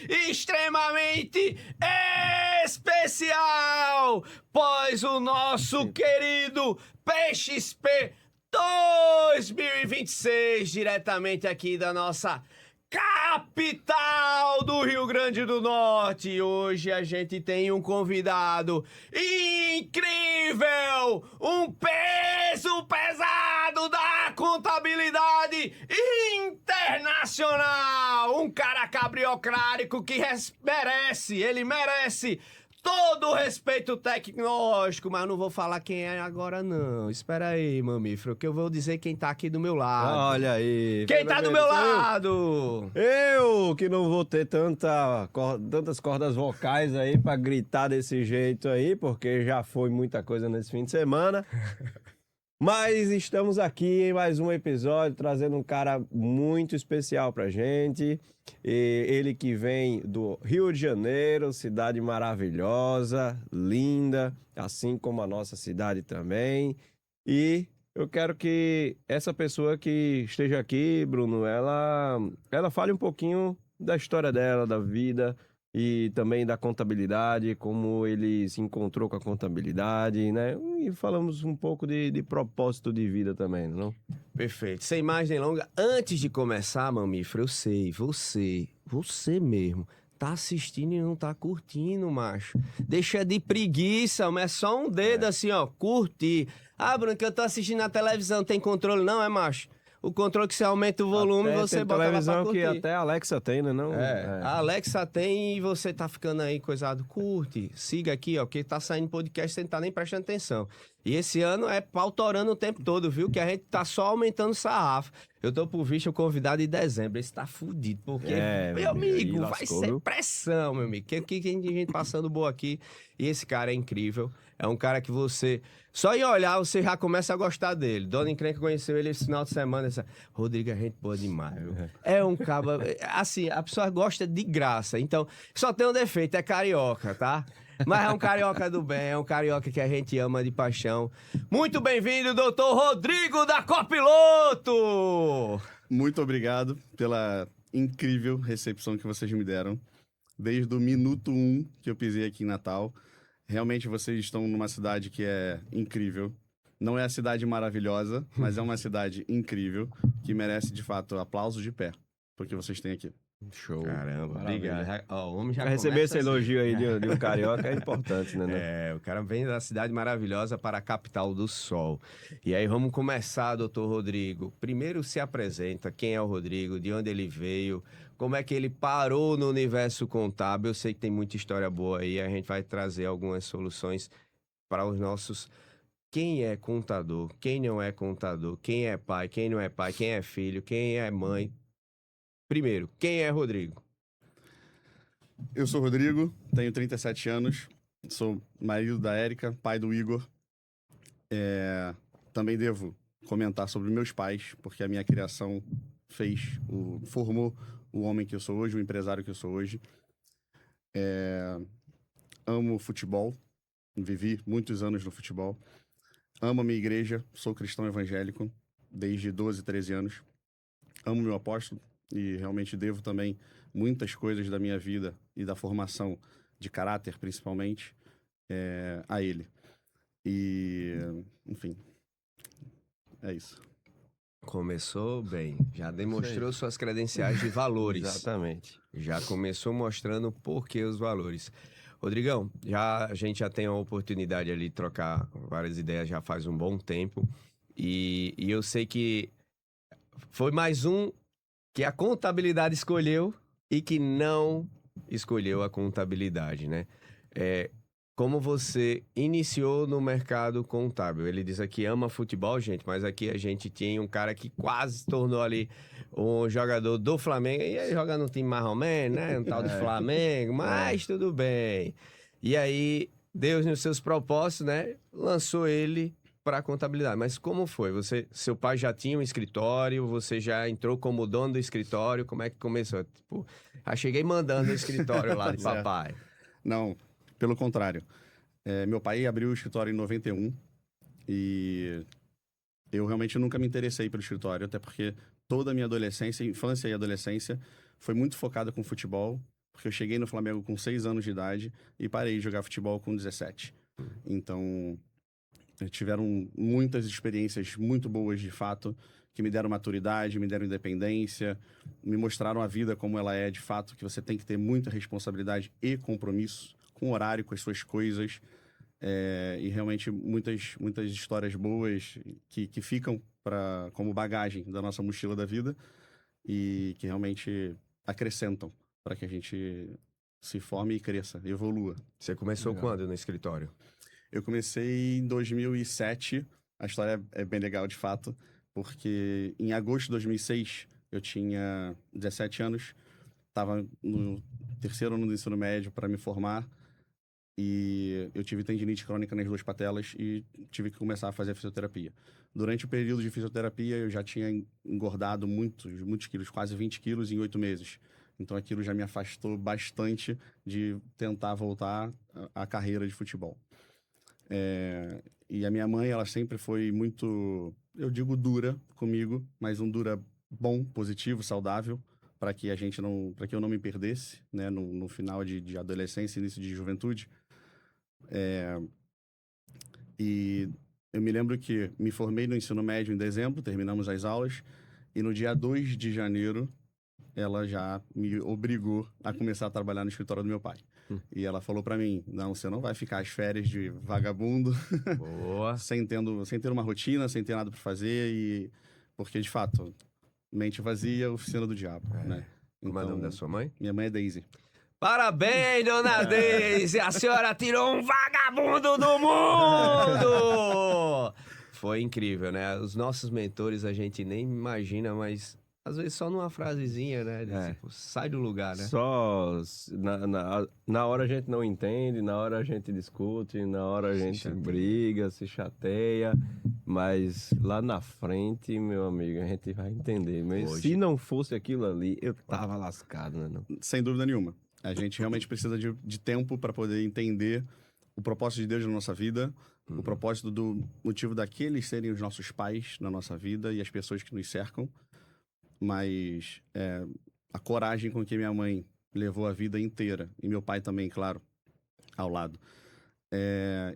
extremamente, extremamente especial, pois o nosso querido PXP 2026, diretamente aqui da nossa capital do Rio Grande do Norte. E hoje a gente tem um convidado incrível, um peso pesado da contabilidade internacional, um cara cabriocrático que merece todo o respeito tecnológico, mas eu não vou falar quem é agora, não. Espera aí, mamífero, que eu vou dizer quem tá aqui do meu lado. Olha aí. Quem tá do meu lado? Eu que não vou ter tantas cordas vocais aí pra gritar desse jeito aí, porque já foi muita coisa nesse fim de semana. Mas estamos aqui em mais um episódio trazendo um cara muito especial pra gente. E ele que vem do Rio de Janeiro, cidade maravilhosa, linda, assim como a nossa cidade também. E eu quero que essa pessoa que esteja aqui, Bruno, ela fale um pouquinho da história dela, da vida e também da contabilidade, como ele se encontrou com a contabilidade, né? E falamos um pouco de propósito de vida também, não? Perfeito. Sem mais nem longa, antes de começar, mamífero, eu sei, você mesmo, tá assistindo e não tá curtindo, macho. Deixa de preguiça, mas é só um dedo assim, ó, curtir. Ah, Bruno, que eu tô assistindo na televisão, tem controle? Não, é, macho? O controle que você aumenta o volume e você tem bota lá pra televisão curtir. que até a Alexa tem, né? Não? A Alexa tem e você tá ficando aí coisado, curte, siga aqui, ó, porque tá saindo podcast, você não tá nem prestando atenção. E esse ano é pautorando o tempo todo, viu? Que a gente tá só aumentando o sarrafo. Eu tô por visto o convidado em dezembro, esse tá fudido, porque, meu amigo, vai lascou, ser viu? pressão, meu amigo. Que tem gente passando boa aqui e esse cara é incrível. É um cara que você, só em olhar, você já começa a gostar dele. Dona Encrenca conheceu ele esse final de semana. Disse, Rodrigo, a gente boa demais, viu? É um caba, assim, a pessoa gosta de graça. Então, só tem um defeito, é carioca, tá? Mas é um carioca do bem, é um carioca que a gente ama de paixão. Muito bem-vindo, doutor Rodrigo da Copiloto! Muito obrigado pela incrível recepção que vocês me deram. Desde o minuto 1 que eu pisei aqui em Natal. Realmente vocês estão numa cidade que é incrível. Não é a cidade maravilhosa, mas é uma cidade incrível que merece, de fato, aplausos de pé. Porque vocês têm aqui. Show. Caramba, Maravilha. obrigado. Ó, o homem já Pra receber começa esse assim. elogio aí de um carioca é importante, né? É, o cara vem da cidade maravilhosa para a capital do sol. E aí vamos começar, doutor Rodrigo. Primeiro se apresenta, quem é o Rodrigo, de onde ele veio, como é que ele parou no universo contábil. Eu sei que tem muita história boa aí, a gente vai trazer algumas soluções para os nossos... Quem é contador, quem não é contador, quem é pai, quem não é pai, quem é filho, quem é mãe. Primeiro, quem é Rodrigo? Eu sou o Rodrigo, tenho 37 anos, sou marido da Érica, pai do Igor. Também devo comentar sobre meus pais, porque a minha criação formou o homem que eu sou hoje, o empresário que eu sou hoje. Amo futebol, vivi muitos anos no futebol. Amo a minha igreja, sou cristão evangélico desde 12, 13 anos. Amo meu apóstolo e realmente devo também muitas coisas da minha vida e da formação de caráter, principalmente, a ele. E, enfim, é isso. Começou bem, já demonstrou suas credenciais de valores. Exatamente. Já começou mostrando por que os valores. Rodrigão, a gente já tem a oportunidade ali de trocar várias ideias já faz um bom tempo. E eu sei que foi mais um que a contabilidade escolheu e que não escolheu a contabilidade, né? Como você iniciou no mercado contábil? Ele diz aqui ama futebol, gente, mas aqui a gente tinha um cara que quase se tornou ali um jogador do Flamengo. E ele joga no time mais ou menos, né? Um tal de Flamengo, mas tudo bem. E aí, Deus, nos seus propósitos, né? Lançou ele para a contabilidade. Mas como foi? Seu pai já tinha um escritório? Você já entrou como dono do escritório? Como é que começou? Tipo, cheguei mandando o escritório lá de Certo. papai. Não, pelo contrário. Meu pai abriu o escritório em 91 e eu realmente nunca me interessei pelo escritório, até porque toda a minha adolescência, infância e adolescência foi muito focada com futebol porque eu cheguei no Flamengo com 6 anos de idade e parei de jogar futebol com 17. Então, tiveram muitas experiências muito boas, de fato, que me deram maturidade, me deram independência, me mostraram a vida como ela é, de fato, que você tem que ter muita responsabilidade e compromisso com o horário, com as suas coisas. E realmente muitas histórias boas que ficam como bagagem da nossa mochila da vida e que realmente acrescentam para que a gente se forme e cresça, evolua. Você começou Legal. quando no escritório? Eu comecei em 2007, a história é bem legal de fato, porque em agosto de 2006 eu tinha 17 anos, estava no terceiro ano do ensino médio para me formar, e eu tive tendinite crônica nas 2 patelas e tive que começar a fazer fisioterapia. Durante o período de fisioterapia, eu já tinha engordado muitos quilos, quase 20 quilos em 8 meses. Então aquilo já me afastou bastante de tentar voltar à carreira de futebol. E a minha mãe, ela sempre foi muito, eu digo dura comigo, mas um dura bom, positivo, saudável, para que eu não me perdesse, né, no final de adolescência, início de juventude. E eu me lembro que me formei no ensino médio em dezembro, terminamos as aulas, e no dia 2 de janeiro, ela já me obrigou a começar a trabalhar no escritório do meu pai. E ela falou para mim, não, você não vai ficar as férias de vagabundo, Boa. sem ter uma rotina, sem ter nada para fazer, porque, de fato, mente vazia, oficina do diabo, né? Como é o nome da sua mãe? Minha mãe é Daisy. Parabéns, dona Deise! A senhora tirou um vagabundo do mundo! Foi incrível, né? Os nossos mentores a gente nem imagina, mas às vezes só numa frasezinha, né? Tipo, sai do lugar, né? Só na hora a gente não entende, na hora a gente discute, na hora a gente chateia. briga, se chateia, mas lá na frente, meu amigo, a gente vai entender. Mas Hoje. se não fosse aquilo ali, eu tava lascado, né? Não? Sem dúvida nenhuma. A gente realmente precisa de tempo para poder entender o propósito de Deus na nossa vida, o propósito do motivo daqueles serem os nossos pais na nossa vida e as pessoas que nos cercam. Mas a coragem com que minha mãe levou a vida inteira, e meu pai também, claro, ao lado.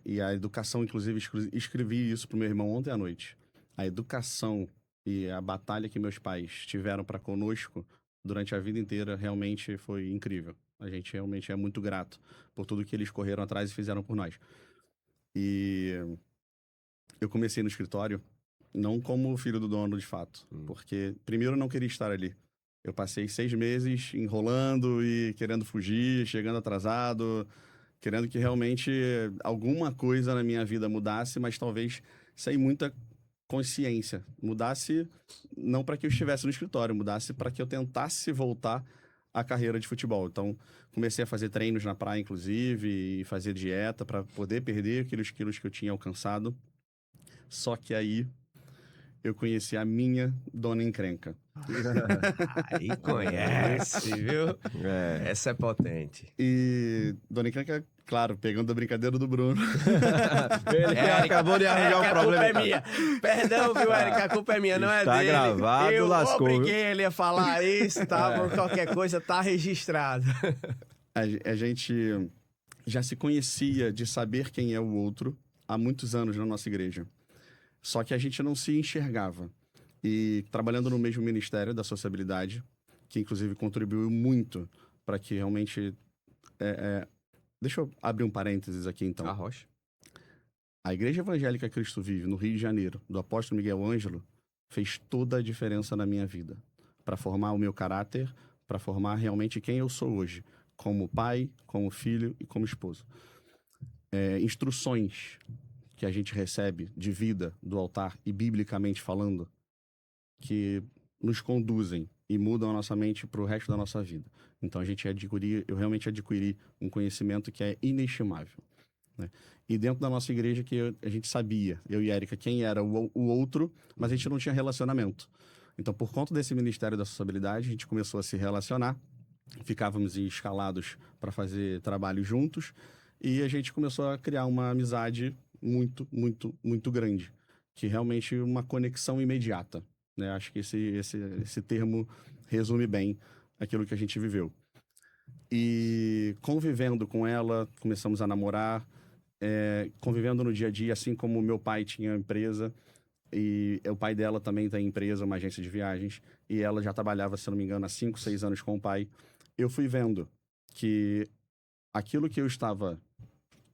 E a educação, inclusive, escrevi isso pro meu irmão ontem à noite. A educação e a batalha que meus pais tiveram para conosco durante a vida inteira realmente foi incrível. A gente realmente é muito grato por tudo que eles correram atrás e fizeram por nós. E eu comecei no escritório não como filho do dono, de fato. Porque, primeiro, eu não queria estar ali. Eu passei 6 meses enrolando e querendo fugir, chegando atrasado, querendo que realmente alguma coisa na minha vida mudasse, mas talvez sem muita consciência. Mudasse não para que eu estivesse no escritório, mudasse para que eu tentasse voltar à carreira de futebol. Então, comecei a fazer treinos na praia, inclusive, e fazer dieta para poder perder aqueles quilos que eu tinha alcançado. Só que aí eu conheci a minha dona encrenca. Aí conhece, viu? Essa é potente. E dona encrenca, claro, pegando a brincadeira do Bruno. Ele acabou de arranjar um problema. A culpa é minha. Perdão, viu, Érica? A culpa é minha, não é Está dele. gravado, eu lascou, obriguei viu? ele a falar isso, tá? Por qualquer coisa, tá registrado. A gente já se conhecia de saber quem é o outro há muitos anos na nossa igreja. Só que a gente não se enxergava. E trabalhando no mesmo ministério da sociabilidade, que inclusive contribuiu muito para que realmente... Deixa eu abrir um parênteses aqui, então. Rocha. A Igreja Evangélica Cristo Vive, no Rio de Janeiro, do apóstolo Miguel Ângelo, fez toda a diferença na minha vida. Para formar o meu caráter, para formar realmente quem eu sou hoje. Como pai, como filho e como esposo. Instruções que a gente recebe de vida do altar e biblicamente falando, que nos conduzem e mudam a nossa mente para o resto da nossa vida. Então eu realmente adquiri um conhecimento que é inestimável, né? E dentro da nossa igreja que a gente sabia, eu e Érica, quem era o outro, mas a gente não tinha relacionamento. Então, por conta desse Ministério da Sociabilidade, a gente começou a se relacionar, ficávamos escalados para fazer trabalho juntos, e a gente começou a criar uma amizade muito, muito, muito grande, que realmente uma conexão imediata, né? Acho que esse termo resume bem aquilo que a gente viveu. E convivendo com ela, começamos a namorar, convivendo no dia a dia, assim como meu pai tinha empresa, e o pai dela também tem empresa, uma agência de viagens, e ela já trabalhava, se não me engano, há 5, 6 anos com o pai. Eu fui vendo que aquilo que eu estava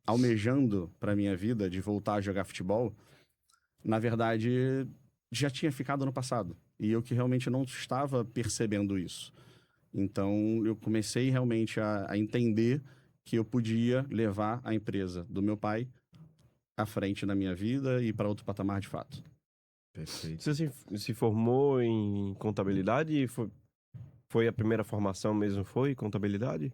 almejando para minha vida, de voltar a jogar futebol, na verdade, já tinha ficado no passado. E eu que realmente não estava percebendo isso. Então, eu comecei realmente a entender que eu podia levar a empresa do meu pai à frente da minha vida e para outro patamar de fato. Perfeito. Você se formou em contabilidade? Foi a primeira formação mesmo, foi contabilidade?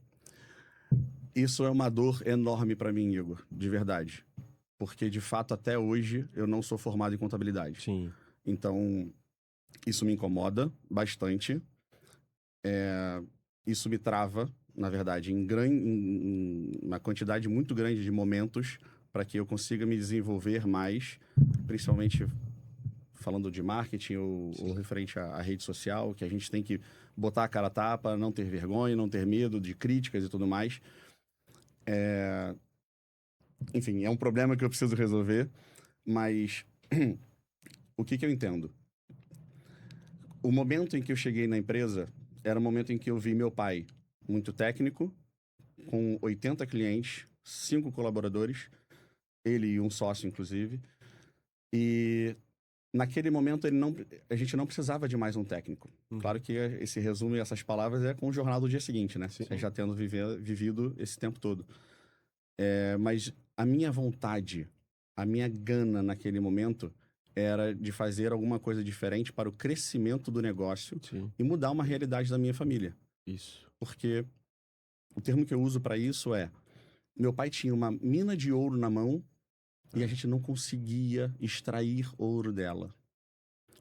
Isso é uma dor enorme para mim, Igor, de verdade. Porque, de fato, até hoje, eu não sou formado em contabilidade. Sim. Então, isso me incomoda bastante. Isso me trava, na verdade, em uma quantidade muito grande de momentos para que eu consiga me desenvolver mais, principalmente falando de marketing ou referente à rede social, que a gente tem que botar a cara a tapa, não ter vergonha, não ter medo de críticas e tudo mais. Enfim, é um problema que eu preciso resolver, mas o que eu entendo? O momento em que eu cheguei na empresa era o momento em que eu vi meu pai muito técnico, com 80 clientes, 5 colaboradores, ele e um sócio, inclusive. E naquele momento a gente não precisava de mais um técnico. Claro que esse resumo e essas palavras é com o jornal do dia seguinte, né? Sim. Já tendo vivido esse tempo todo. Mas a minha vontade, a minha gana naquele momento era de fazer alguma coisa diferente para o crescimento do negócio Sim. e mudar uma realidade da minha família. Isso. Porque o termo que eu uso para isso é: meu pai tinha uma mina de ouro na mão e a gente não conseguia extrair ouro dela.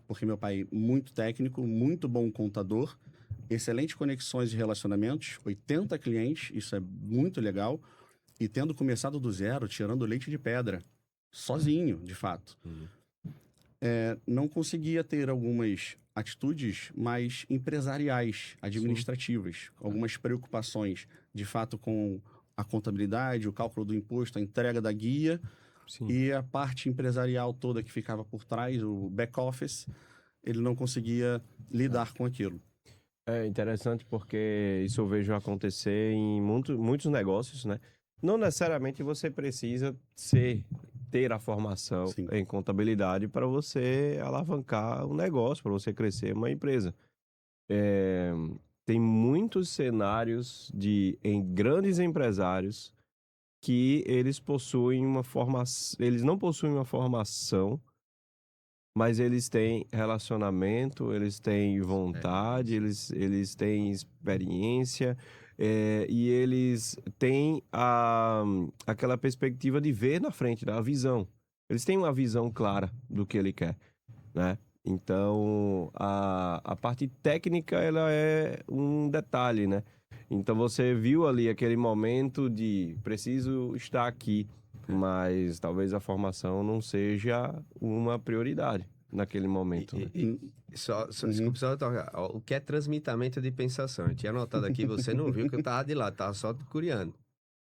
Porque meu pai, muito técnico, muito bom contador, excelentes conexões de relacionamentos, 80 clientes, isso é muito legal. E tendo começado do zero, tirando leite de pedra, sozinho, de fato. Não conseguia ter algumas atitudes mais empresariais, administrativas, algumas preocupações, de fato, com a contabilidade, o cálculo do imposto, a entrega da guia, Sim. e a parte empresarial toda que ficava por trás, o back-office, ele não conseguia lidar com aquilo. É interessante porque isso eu vejo acontecer em muitos negócios, né? Não necessariamente você precisa ter a formação Sim. em contabilidade para você alavancar um negócio, para você crescer uma empresa. Tem muitos cenários em grandes empresários que eles possuem uma formação, eles não possuem uma formação, mas eles têm relacionamento, eles têm vontade, eles têm experiência, e eles têm aquela perspectiva de ver na frente, da visão. Eles têm uma visão clara do que ele quer, né? Então, a parte técnica, ela é um detalhe, né? Então, você viu ali aquele momento de preciso estar aqui, mas talvez a formação não seja uma prioridade naquele momento, né? Desculpa, só tocar. O que é transmitamento de pensação? Eu tinha anotado aqui, você não viu que eu tava de lá, tava só curiando.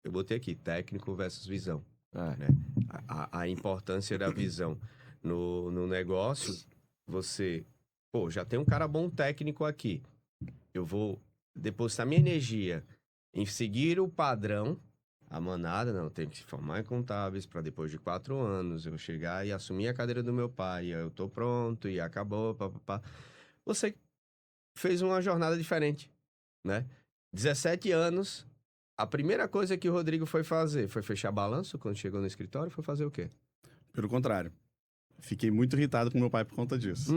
Eu botei aqui, técnico versus visão. Né? A importância da visão no negócio, você... Pô, já tem um cara bom técnico aqui. Eu vou depositar minha energia em seguir o padrão, a manada, não, tem que se formar em contábeis para depois de 4 anos eu chegar e assumir a cadeira do meu pai, eu tô pronto e acabou, papapá. Você fez uma jornada diferente, né? 17 anos, a primeira coisa que o Rodrigo foi fazer foi fechar balanço quando chegou no escritório, foi fazer o quê? Pelo contrário. Fiquei muito irritado com meu pai por conta disso.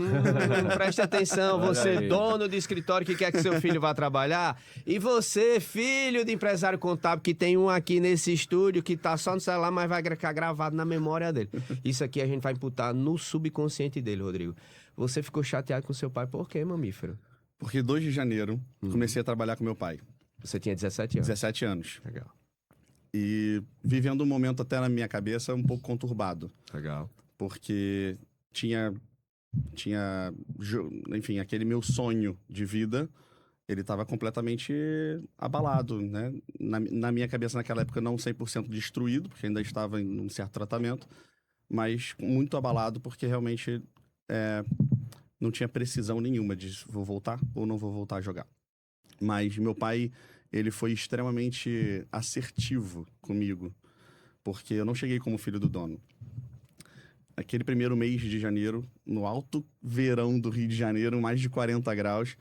Preste atenção, você dono de escritório que quer que seu filho vá trabalhar, e você, filho de empresário contábil, que tem um aqui nesse estúdio que tá só no celular, mas vai ficar gravado na memória dele. Isso aqui a gente vai imputar no subconsciente dele, Rodrigo. Você ficou chateado com seu pai por quê, mamífero? Porque 2 de janeiro, comecei a trabalhar com meu pai. Você tinha 17 anos. 17 anos. Legal. E vivendo um momento até na minha cabeça um pouco conturbado. Legal. Porque tinha, enfim, aquele meu sonho de vida, ele estava completamente abalado, né? Na minha cabeça, naquela época, não 100% destruído, porque ainda estava em um certo tratamento, mas muito abalado, porque realmente não tinha precisão nenhuma de vou voltar ou não vou voltar a jogar. Mas meu pai, ele foi extremamente assertivo comigo, porque eu não cheguei como filho do dono. Aquele primeiro mês de janeiro, no alto verão do Rio de Janeiro, mais de 40 graus,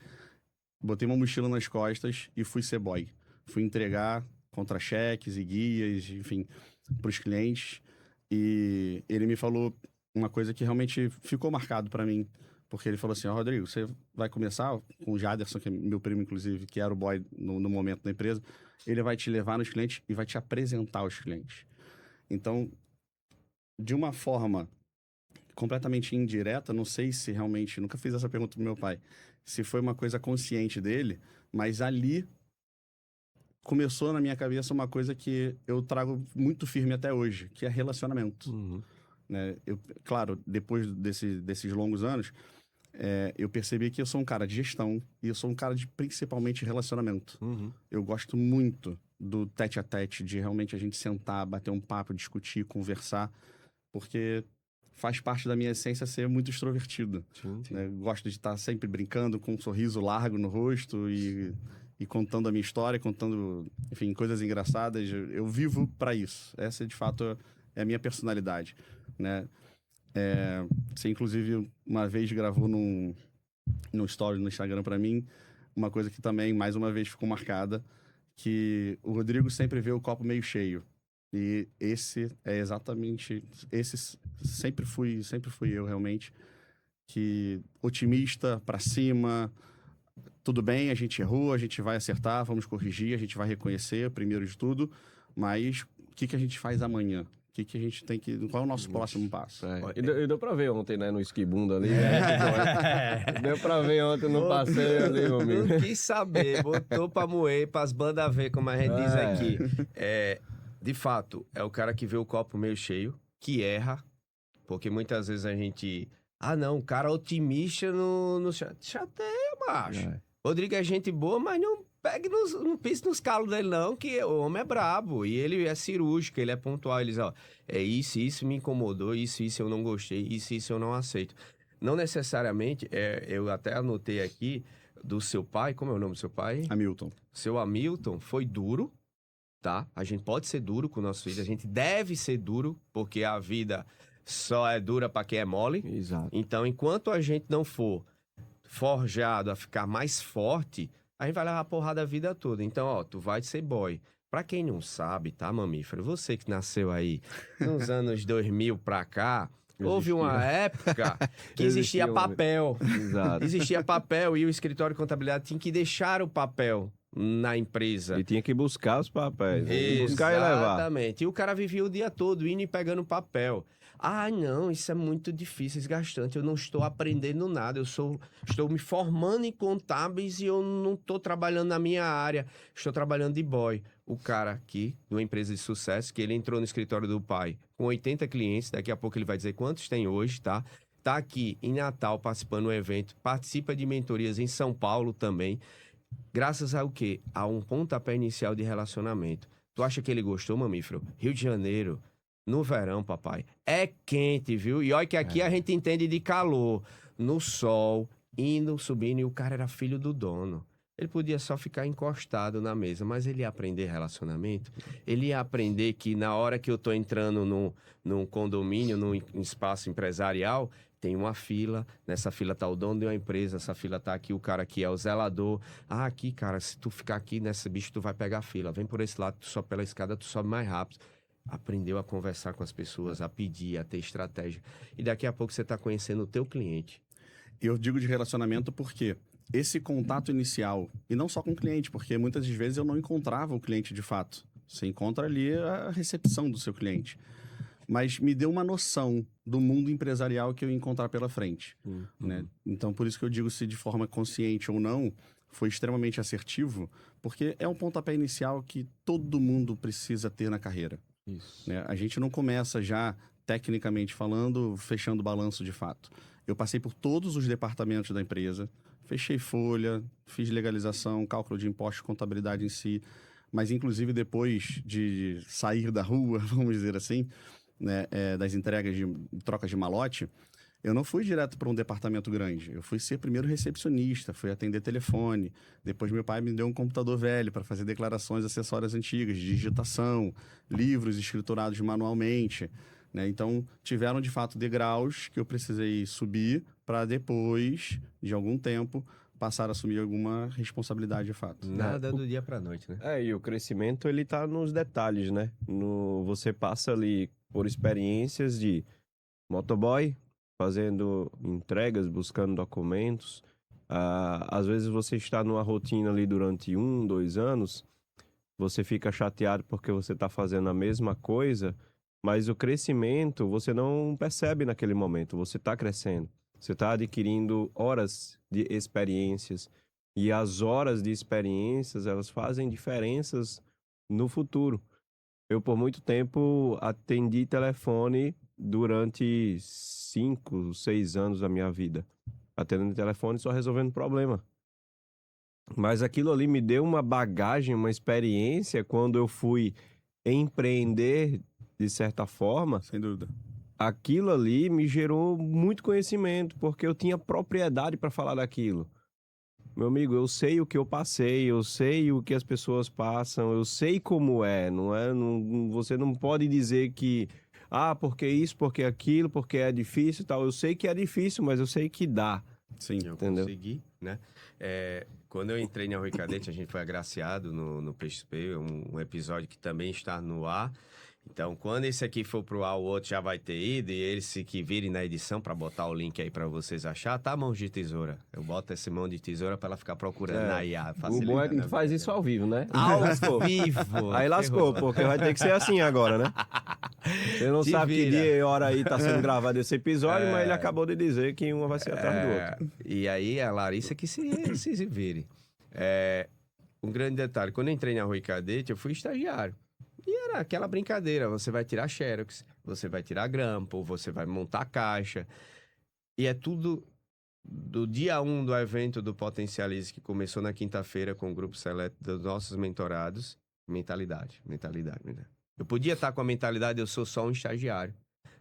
botei uma mochila nas costas e fui ser boy. Fui entregar contra-cheques e guias, enfim, para os clientes. E ele me falou uma coisa que realmente ficou marcado para mim. Porque ele falou assim, ó, Rodrigo, você vai começar com o Jaderson, que é meu primo, inclusive, que era o boy no momento da empresa. Ele vai te levar nos clientes e vai te apresentar aos clientes. Então, de uma forma completamente indireta, não sei se realmente, nunca fiz essa pergunta pro meu pai, se foi uma coisa consciente dele, mas ali começou na minha cabeça uma coisa que eu trago muito firme até hoje, que é relacionamento. Né? Claro, depois desses longos anos, eu percebi que eu sou um cara de gestão e eu sou um cara de principalmente relacionamento. Eu gosto muito do tete-a-tete, de realmente a gente sentar, bater um papo, discutir, conversar, porque faz parte da minha essência ser muito extrovertido. Né? Gosto de estar sempre brincando, com um sorriso largo no rosto e contando a minha história, contando, enfim, coisas engraçadas. Eu vivo para isso. Essa, de fato, é a minha personalidade. Né? Você, inclusive, uma vez gravou num story no Instagram para mim, uma coisa que também, mais uma vez, ficou marcada, que o Rodrigo sempre vê o copo meio cheio. E esse é exatamente... Esse sempre fui eu, realmente. Que otimista, pra cima, tudo bem, a gente errou, a gente vai acertar, vamos corrigir, a gente vai reconhecer, primeiro de tudo. Mas o que a gente faz amanhã? O que a gente tem que... Qual é o nosso próximo passo? E deu pra ver ontem, né? No esquibunda ali. Deu pra ver ontem no passeio ali, meu amigo. Não quis saber, botou pra moer, pras bandas ver, como a gente diz aqui. De fato, é o cara que vê o copo meio cheio, que erra, porque muitas vezes a gente... Ah, não, o cara otimista no chateia, macho. Rodrigo é gente boa, mas não pise nos calos dele, não, que o homem é brabo. E ele é cirúrgico, ele é pontual. Ele diz, ó, isso me incomodou, isso eu não gostei, isso eu não aceito. Não necessariamente, eu até anotei aqui, do seu pai, como é o nome do seu pai? Hamilton. Seu Hamilton foi duro, tá? A gente pode ser duro com o nosso filho, a gente deve ser duro, porque a vida só é dura para quem é mole. Exato. Então, enquanto a gente não for forjado a ficar mais forte, a gente vai levar a porrada a vida toda. Então, ó, tu vai ser boy. Pra quem não sabe, tá, mamífero? Você que nasceu aí nos anos 2000 pra cá, houve uma época que existia papel. Exato. Existia papel e o escritório de contabilidade tinha que deixar o papel na empresa. E tinha que buscar os papéis. Né? Buscar e levar. Exatamente. E o cara vivia o dia todo indo e pegando papel. Ah, não, isso é muito difícil, desgastante. Eu não estou aprendendo nada. Estou me formando em contábeis e eu não estou trabalhando na minha área. Estou trabalhando de boy. O cara aqui, numa empresa de sucesso, que ele entrou no escritório do pai com 80 clientes. Daqui a pouco ele vai dizer quantos tem hoje, tá? Tá aqui em Natal participando do evento. Participa de mentorias em São Paulo também. Graças ao quê? A um pontapé inicial de relacionamento. Tu acha que ele gostou, mamífero? Rio de Janeiro, no verão, papai, é quente, viu? E olha que aqui a gente entende de calor. No sol, indo, subindo, e o cara era filho do dono. Ele podia só ficar encostado na mesa, mas ele ia aprender relacionamento. Ele ia aprender que na hora que eu tô entrando num condomínio, num espaço empresarial, tem uma fila, nessa fila tá o dono de uma empresa, essa fila tá aqui, o cara que é o zelador. Ah, aqui, cara, se tu ficar aqui nessa bicho, tu vai pegar a fila. Vem por esse lado, tu sobe pela escada, tu sobe mais rápido. Aprendeu a conversar com as pessoas, a pedir, a ter estratégia. E daqui a pouco você tá conhecendo o teu cliente. Eu digo de relacionamento porque esse contato inicial, e não só com o cliente, porque muitas vezes eu não encontrava o cliente de fato. Você encontra ali a recepção do seu cliente. Mas me deu uma noção do mundo empresarial que eu ia encontrar pela frente. Né? Então, por isso que eu digo se de forma consciente ou não, foi extremamente assertivo, porque é um pontapé inicial que todo mundo precisa ter na carreira. Isso. Né? A gente não começa já, tecnicamente falando, fechando o balanço de fato. Eu passei por todos os departamentos da empresa, fechei folha, fiz legalização, cálculo de impostos, contabilidade em si. Mas, inclusive, depois de sair da rua, vamos dizer assim, né, das entregas de trocas de malote, eu não fui direto para um departamento grande. Eu fui ser primeiro recepcionista, fui atender telefone. Depois, meu pai me deu um computador velho para fazer declarações acessórias antigas, digitação, livros escriturados manualmente. Né? Então, tiveram, de fato, degraus que eu precisei subir para depois, de algum tempo, passar a assumir alguma responsabilidade de fato. Nada do dia pra noite, né? E o crescimento, ele tá nos detalhes, né? Você passa ali por experiências de motoboy, fazendo entregas, buscando documentos. Às vezes você está numa rotina ali durante 1, 2 anos, você fica chateado porque você está fazendo a mesma coisa, mas o crescimento você não percebe naquele momento, você está crescendo. Você está adquirindo horas de experiências. E as horas de experiências, elas fazem diferenças no futuro. Eu, por muito tempo, atendi telefone durante 5, 6 anos da minha vida. Atendendo telefone, só resolvendo problema. Mas aquilo ali me deu uma bagagem, uma experiência quando eu fui empreender, de certa forma. Sem dúvida. Aquilo ali me gerou muito conhecimento, porque eu tinha propriedade para falar daquilo. Meu amigo, eu sei o que eu passei, eu sei o que as pessoas passam, eu sei como é, não é? Você não pode dizer que, porque isso, porque aquilo, porque é difícil e tal. Eu sei que é difícil, mas eu sei que dá. Sim, Eu entendeu? consegui, né? Quando eu entrei na Rui Cadete, a gente foi agraciado no PXP, um episódio que também está no ar. Então, quando esse aqui for pro ar, o outro já vai ter ido, e eles se que virem na edição para botar o link aí para vocês achar, tá? Mão de tesoura. Eu boto esse mão de tesoura para ela ficar procurando na IA. O bom é que tu faz isso ao vivo, né? Ao vivo. Aí lascou, porque vai ter que ser assim agora, né? Você não Se sabe que vira. dia e hora aí tá sendo gravado esse episódio, mas ele acabou de dizer que uma vai ser atrás do outro. E aí a Larissa que se vire. Um grande detalhe, quando eu entrei na Rui Cadete, eu fui estagiário. E era aquela brincadeira, você vai tirar xerox, você vai tirar grampo, você vai montar caixa. E é tudo do dia 1 do evento do Potencialize, que começou na quinta-feira com o grupo seleto dos nossos mentorados. Mentalidade. Eu podia estar com a mentalidade, eu sou só um estagiário.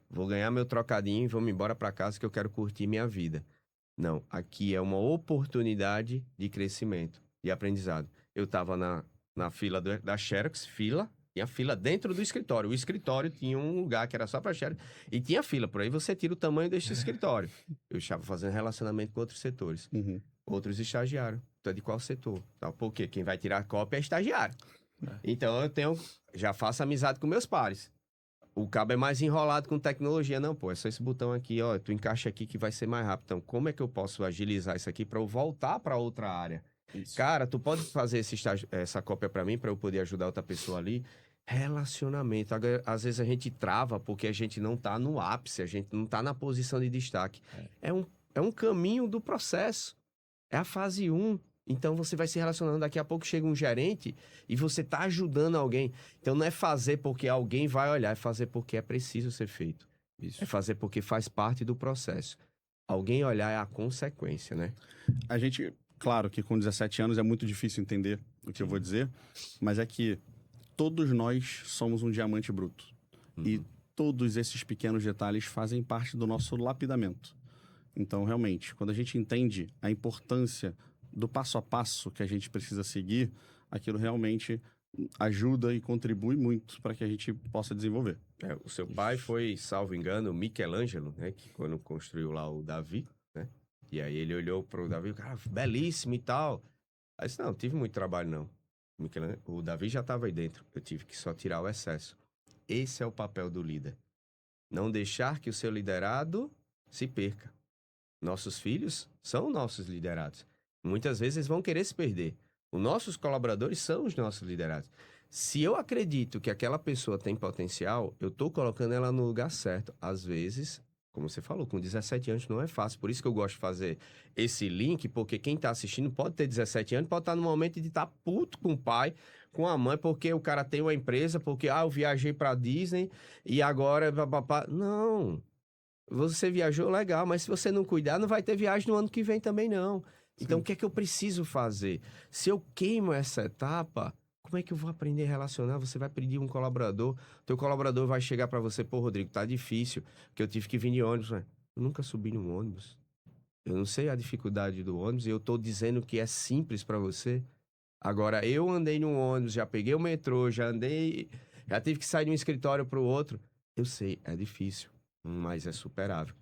Vou ganhar meu trocadinho e vou me embora para casa que eu quero curtir minha vida. Não, aqui é uma oportunidade de crescimento, de aprendizado. Eu estava na fila da Xerox, tinha fila dentro do escritório. O escritório tinha um lugar que era só para Xerox e tinha fila. Por aí você tira o tamanho desse escritório. Eu estava fazendo relacionamento com outros setores. Uhum. Outros estagiários. Então, de qual setor? Então, por quê? Quem vai tirar a cópia é estagiário. Então, já faço amizade com meus pares. O cabo é mais enrolado com tecnologia. Não, pô, é só esse botão aqui, ó. Tu encaixa aqui que vai ser mais rápido. Então, como é que eu posso agilizar isso aqui para eu voltar para outra área? Isso. Cara, tu pode fazer essa cópia para mim, para eu poder ajudar outra pessoa ali? Relacionamento. Às vezes a gente trava porque a gente não tá no ápice, a gente não tá na posição de destaque. É um caminho do processo. É a fase 1. Então você vai se relacionando. Daqui a pouco chega um gerente e você tá ajudando alguém. Então não é fazer porque alguém vai olhar, é fazer porque é preciso ser feito. Isso. É fazer porque faz parte do processo. Alguém olhar é a consequência, né? A gente, claro que com 17 anos é muito difícil entender o que eu vou dizer, mas é que todos nós somos um diamante bruto. E todos esses pequenos detalhes fazem parte do nosso lapidamento. Então, realmente, quando a gente entende a importância do passo a passo que a gente precisa seguir, aquilo realmente ajuda e contribui muito para que a gente possa desenvolver. O seu pai foi, salvo engano, Michelangelo, né? Que quando construiu lá o Davi, né? E aí ele olhou pro Davi, cara, belíssimo e tal. Aí disse, não tive muito trabalho, não. O Davi já estava aí dentro. Eu tive que só tirar o excesso. Esse é o papel do líder. Não deixar que o seu liderado se perca. Nossos filhos são nossos liderados. Muitas vezes eles vão querer se perder. Os nossos colaboradores são os nossos liderados. Se eu acredito que aquela pessoa tem potencial, eu estou colocando ela no lugar certo. Às vezes, como você falou, com 17 anos não é fácil. Por isso que eu gosto de fazer esse link, porque quem está assistindo pode ter 17 anos, pode estar no momento de estar puto com o pai, com a mãe, porque o cara tem uma empresa, porque eu viajei para Disney e agora... Não, você viajou legal, mas se você não cuidar, não vai ter viagem no ano que vem também não. Então, o que é que eu preciso fazer? Se eu queimo essa etapa, como é que eu vou aprender a relacionar? Você vai pedir um colaborador, teu colaborador vai chegar para você, pô, Rodrigo, tá difícil, porque eu tive que vir de ônibus. Eu nunca subi num ônibus. Eu não sei a dificuldade do ônibus e eu tô dizendo que é simples para você. Agora, eu andei num ônibus, já peguei o metrô, já tive que sair de um escritório para o outro. Eu sei, é difícil, mas é superável.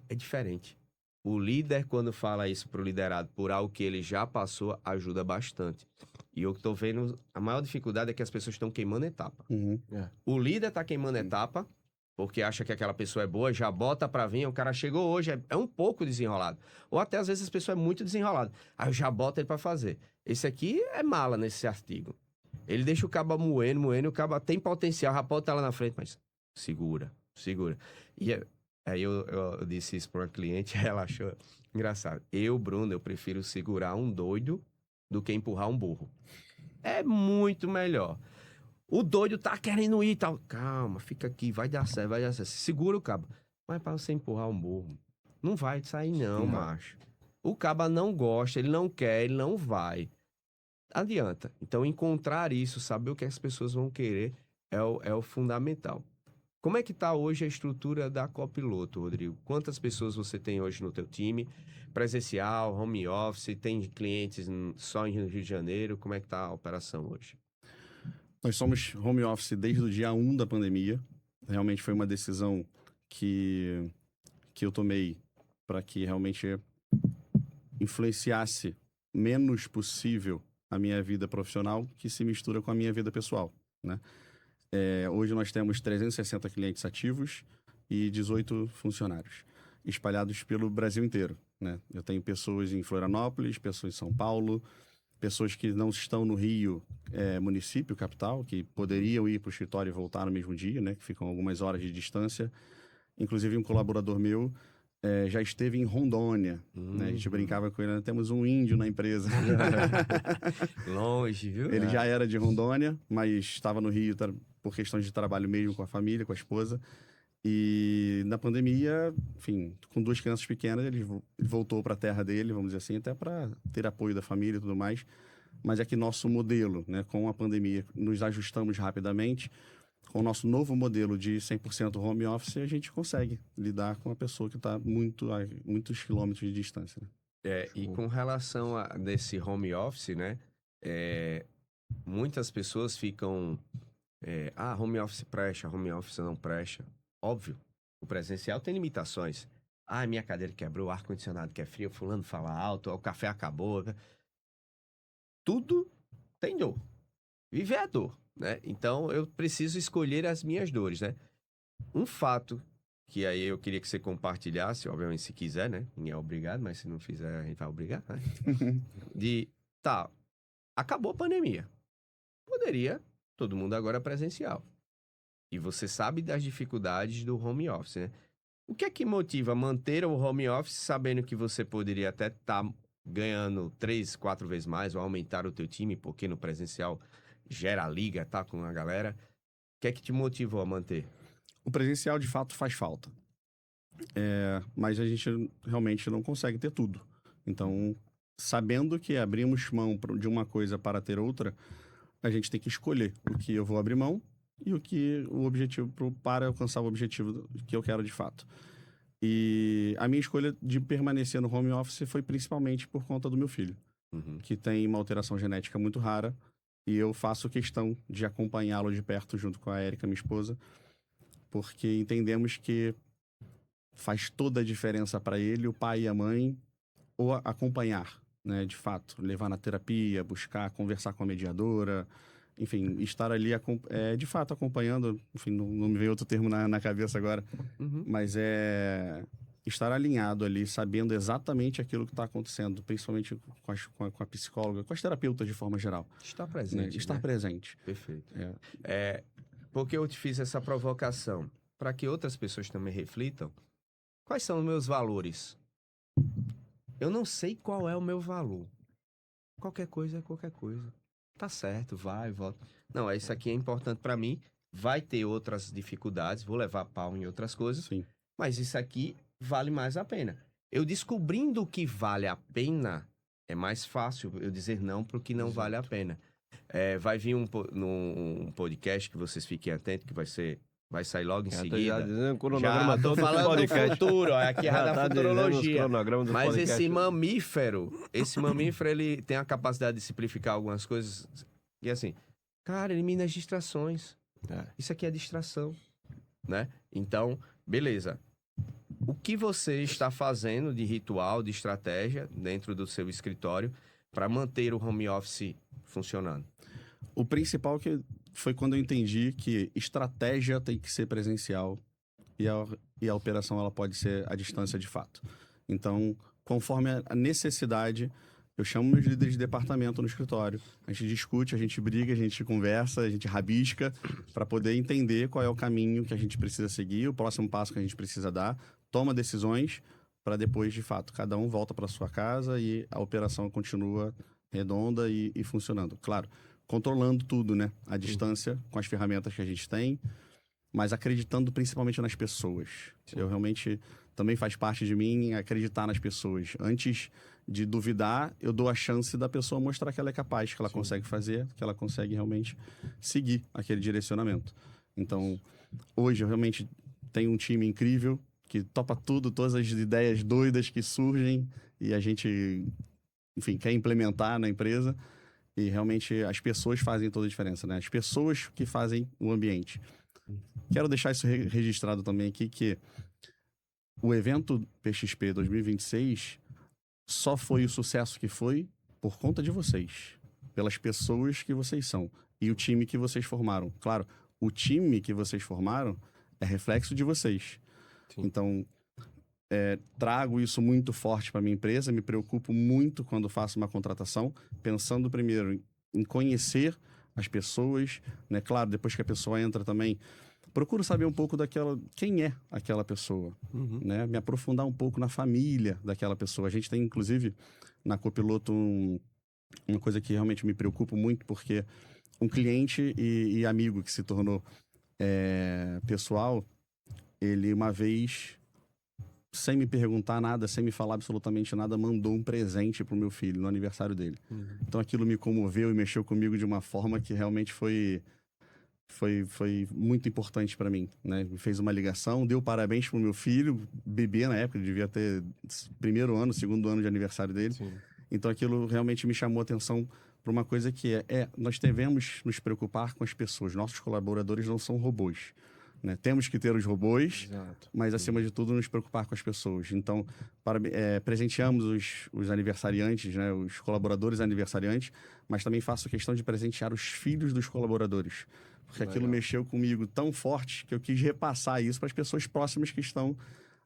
É diferente. O líder, quando fala isso pro liderado por algo que ele já passou, ajuda bastante. E eu tô vendo, a maior dificuldade é que as pessoas estão queimando etapa. O líder tá queimando etapa, porque acha que aquela pessoa é boa, já bota pra vir, o cara chegou hoje, é um pouco desenrolado. Ou até às vezes as pessoas é muito desenrolado. Aí eu já boto ele pra fazer. Esse aqui é mala nesse artigo. Ele deixa o cabo moendo, o cabo tem potencial, já pode estar lá na frente, mas segura. E aí eu disse isso para uma cliente, ela achou engraçado. Bruno, eu prefiro segurar um doido do que empurrar um burro. É muito melhor. O doido tá querendo ir e tal. Calma, fica aqui, vai dar certo. Segura o cabo. Mas para você empurrar um burro, não vai sair não, macho. O cabo não gosta, ele não quer, ele não vai. Adianta. Então, encontrar isso, saber o que as pessoas vão querer é o fundamental. Como é que está hoje a estrutura da Copiloto, Rodrigo? Quantas pessoas você tem hoje no teu time? Presencial, home office, tem clientes só em Rio de Janeiro? Como é que está a operação hoje? Nós somos home office desde o dia 1 da pandemia. Realmente foi uma decisão que eu tomei para que realmente influenciasse menos possível a minha vida profissional que se mistura com a minha vida pessoal, né? Hoje nós temos 360 clientes ativos e 18 funcionários, espalhados pelo Brasil inteiro, né? Eu tenho pessoas em Florianópolis, pessoas em São Paulo, pessoas que não estão no Rio, município, capital, que poderiam ir para o escritório e voltar no mesmo dia, né? Que ficam algumas horas de distância. Inclusive, um colaborador meu já esteve em Rondônia, né? A gente brincava com ele, temos um índio na empresa. Longe, viu? Ele já era de Rondônia, mas estava no Rio por questões de trabalho mesmo com a família, com a esposa. E na pandemia, enfim, com 2 crianças pequenas, ele voltou para a terra dele, vamos dizer assim, até para ter apoio da família e tudo mais. Mas é que nosso modelo, né, com a pandemia, nos ajustamos rapidamente. Com o nosso novo modelo de 100% home office, a gente consegue lidar com a pessoa que está a muitos quilômetros de distância, né? E com relação a desse home office, né? Muitas pessoas ficam... home office presta, home office não presta. Óbvio, o presencial tem limitações. Minha cadeira quebrou, o ar-condicionado que é frio, fulano fala alto, o café acabou. Tudo tem dor. Viver é dor, né? Então, eu preciso escolher as minhas dores, né? Um fato que aí eu queria que você compartilhasse, obviamente, se quiser, né? Ninguém é obrigado, mas se não fizer, a gente vai obrigar, né? Acabou a pandemia. Poderia todo mundo agora presencial. E você sabe das dificuldades do home office, né? O que é que motiva manter o home office sabendo que você poderia até estar ganhando 3, 4 vezes mais ou aumentar o teu time, porque no presencial gera liga, tá, com a galera? O que é que te motivou a manter? O presencial, de fato, faz falta. Mas a gente realmente não consegue ter tudo. Então, sabendo que abrimos mão de uma coisa para ter outra, a gente tem que escolher o que eu vou abrir mão e o objetivo para alcançar o objetivo que eu quero de fato. E a minha escolha de permanecer no home office foi principalmente por conta do meu filho, que tem uma alteração genética muito rara, e eu faço questão de acompanhá-lo de perto junto com a Érica, minha esposa, porque entendemos que faz toda a diferença para ele, o pai e a mãe, ou acompanhar, né, de fato, levar na terapia, buscar conversar com a mediadora, enfim, estar ali, de fato, acompanhando, enfim, não me veio outro termo na cabeça agora, mas estar alinhado ali, sabendo exatamente aquilo que está acontecendo, principalmente com a psicóloga, com as terapeutas de forma geral. Estar presente, né? Estar presente. Perfeito. Porque eu te fiz essa provocação, para que outras pessoas também reflitam, quais são os meus valores? Eu não sei qual é o meu valor. Qualquer coisa é qualquer coisa. Tá certo, vai, volta. Não, isso aqui é importante para mim. Vai ter outras dificuldades, vou levar pau em outras coisas. Sim. Mas isso aqui vale mais a pena. Eu descobrindo o que vale a pena É mais fácil eu dizer não pro que não vale a pena. Vai vir num podcast que vocês fiquem atentos, que vai sair logo em seguida. Já dizendo o Já cronograma tô todo do falando do podcast. futuro, ó, aqui é Já da tá dizendo os futurologia. cronogramas do Mas podcast. esse mamífero, ele tem a capacidade de simplificar algumas coisas. E assim, cara, elimina as distrações. Isso aqui é distração, né? Então, beleza. O que você está fazendo de ritual, de estratégia dentro do seu escritório para manter o home office funcionando? O principal foi quando eu entendi que estratégia tem que ser presencial e a operação ela pode ser à distância de fato. Então, conforme a necessidade, eu chamo meus líderes de departamento no escritório. A gente discute, a gente briga, a gente conversa, a gente rabisca para poder entender qual é o caminho que a gente precisa seguir, o próximo passo que a gente precisa dar, toma decisões para depois, de fato, cada um volta para sua casa e a operação continua redonda e funcionando. Claro, controlando tudo, né? À distância, com as ferramentas que a gente tem, mas acreditando principalmente nas pessoas. Sim. Eu realmente, também faz parte de mim acreditar nas pessoas. Antes de duvidar, eu dou a chance da pessoa mostrar que ela é capaz, que ela consegue fazer, que ela consegue realmente seguir aquele direcionamento. Então, hoje eu realmente tenho um time incrível, que topa tudo, todas as ideias doidas que surgem e a gente, enfim, quer implementar na empresa. E realmente as pessoas fazem toda a diferença, né? As pessoas que fazem o ambiente. Quero deixar isso registrado também aqui, que o evento PXP 2026 só foi o sucesso que foi por conta de vocês, pelas pessoas que vocês são e o time que vocês formaram. Claro, o time que vocês formaram é reflexo de vocês. Sim. Então, trago isso muito forte para minha empresa, me preocupo muito quando faço uma contratação, pensando primeiro em conhecer as pessoas, né? Claro, depois que a pessoa entra também, procuro saber um pouco quem é aquela pessoa, né? Me aprofundar um pouco na família daquela pessoa. A gente tem, inclusive, na Copiloto, uma coisa que realmente me preocupa muito, porque um cliente e amigo que se tornou pessoal, ele uma vez, sem me perguntar nada, sem me falar absolutamente nada, mandou um presente pro meu filho no aniversário dele. Então aquilo me comoveu e mexeu comigo de uma forma que realmente foi muito importante para mim, né? Me fez uma ligação, deu parabéns pro meu filho, bebê na época, devia ter segundo ano de aniversário dele. Sim. Então aquilo realmente me chamou a atenção para uma coisa que nós devemos nos preocupar com as pessoas. Nossos colaboradores não são robôs, né? Temos que ter os robôs, exato, mas acima de tudo nos preocupar com as pessoas. Então, presenteamos os aniversariantes, né? Os colaboradores aniversariantes, mas também faço questão de presentear os filhos dos colaboradores, porque aquilo mexeu comigo tão forte que eu quis repassar isso para as pessoas próximas que estão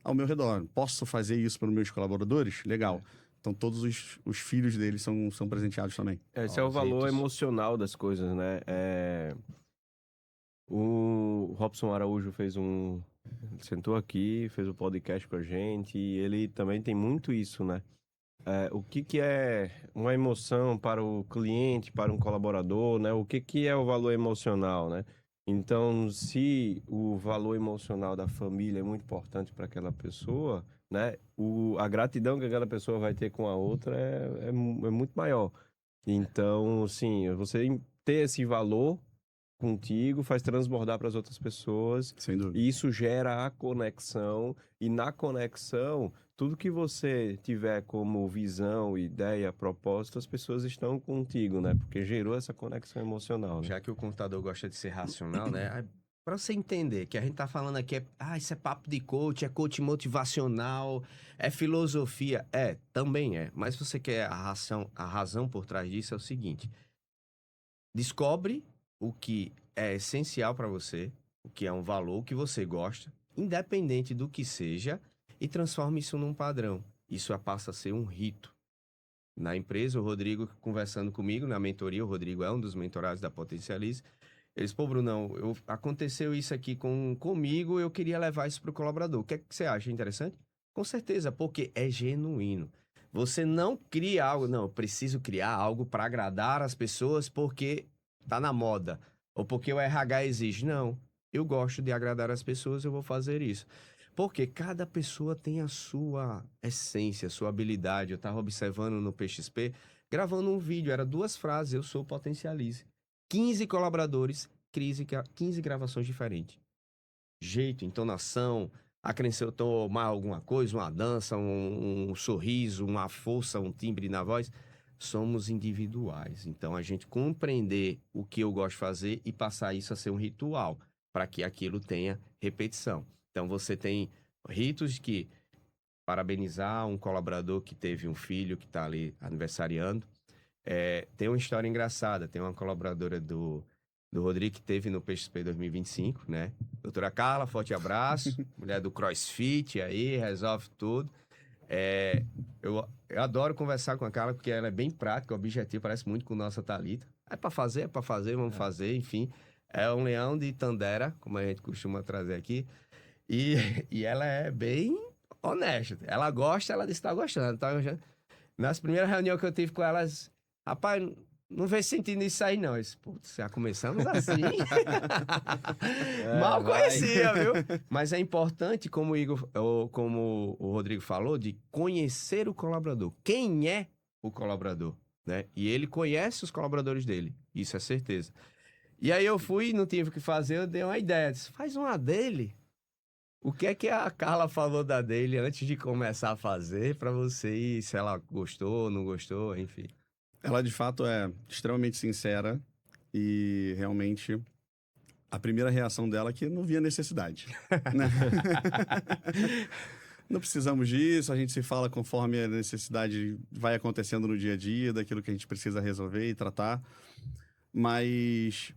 ao meu redor. Posso fazer isso para os meus colaboradores? Legal. Então, todos os filhos deles são presenteados também. Esse é o valor emocional das coisas, né? O Robson Araújo sentou aqui, fez um podcast com a gente e ele também tem muito isso, né? O que é uma emoção para o cliente, para um colaborador, né? O que é o valor emocional, né? Então, se o valor emocional da família é muito importante para aquela pessoa, né? A gratidão que aquela pessoa vai ter com a outra é muito maior. Então, sim, você ter esse valor contigo faz transbordar para as outras pessoas. Sem dúvida. E isso gera a conexão. E na conexão, tudo que você tiver como visão, ideia, propósito, as pessoas estão contigo, né? Porque gerou essa conexão emocional, né? Já que o computador gosta de ser racional, né? Para você entender que a gente tá falando aqui isso é papo de coach, é coach motivacional, é filosofia. Também é. Mas você quer a razão por trás disso é o seguinte. Descobre o que é essencial para você, o que é um valor, o que você gosta, independente do que seja, e transforme isso num padrão. Isso passa a ser um rito. Na empresa, o Rodrigo conversando comigo, na mentoria, o Rodrigo é um dos mentorados da Potencialize, eles, Brunão, aconteceu isso aqui comigo, eu queria levar isso para o colaborador. O que é que você acha interessante? Com certeza, porque é genuíno. Você não cria algo, não, eu preciso criar algo para agradar as pessoas porque tá na moda, ou porque o RH exige. Não, eu gosto de agradar as pessoas, eu vou fazer isso. Porque cada pessoa tem a sua essência, a sua habilidade. Eu estava observando no PXP, gravando um vídeo, era 2 frases, eu sou Potencialize. 15 colaboradores, 15 gravações diferentes. Jeito, entonação, acrescentou mais alguma coisa, uma dança, um sorriso, uma força, um timbre na voz. Somos individuais. Então, a gente compreender o que eu gosto de fazer e passar isso a ser um ritual, para que aquilo tenha repetição. Então, você tem ritos que parabenizar um colaborador que teve um filho que está ali aniversariando. Tem uma história engraçada. Tem uma colaboradora do Rodrigo que teve no PXP 2025, né? Doutora Carla, forte abraço. Mulher do CrossFit aí, resolve tudo. Eu adoro conversar com a Carla porque ela é bem prática, objetiva, parece muito com a nossa Thalita. É para fazer, vamos fazer, enfim. É um leão de Tandera, como a gente costuma trazer aqui. E ela é bem honesta. Ela gosta, ela disse que tá gostando, tá gostando. Nas primeiras reuniões que eu tive com elas, rapaz, não vejo sentido nisso aí, não. Eu disse, putz, já começamos assim. Mal conhecia, viu? Mas é importante, como o Rodrigo falou, de conhecer o colaborador. Quem é o colaborador, né? E ele conhece os colaboradores dele. Isso é certeza. E aí eu fui, não tive o que fazer, eu dei uma ideia. Disse, faz uma dele. O que é que a Carla falou da dele antes de começar a fazer para você ir, se ela gostou, não gostou, enfim. Ela, de fato, é extremamente sincera e realmente a primeira reação dela é que não via necessidade. Né? Não precisamos disso, a gente se fala conforme a necessidade vai acontecendo no dia a dia, daquilo que a gente precisa resolver e tratar. Mas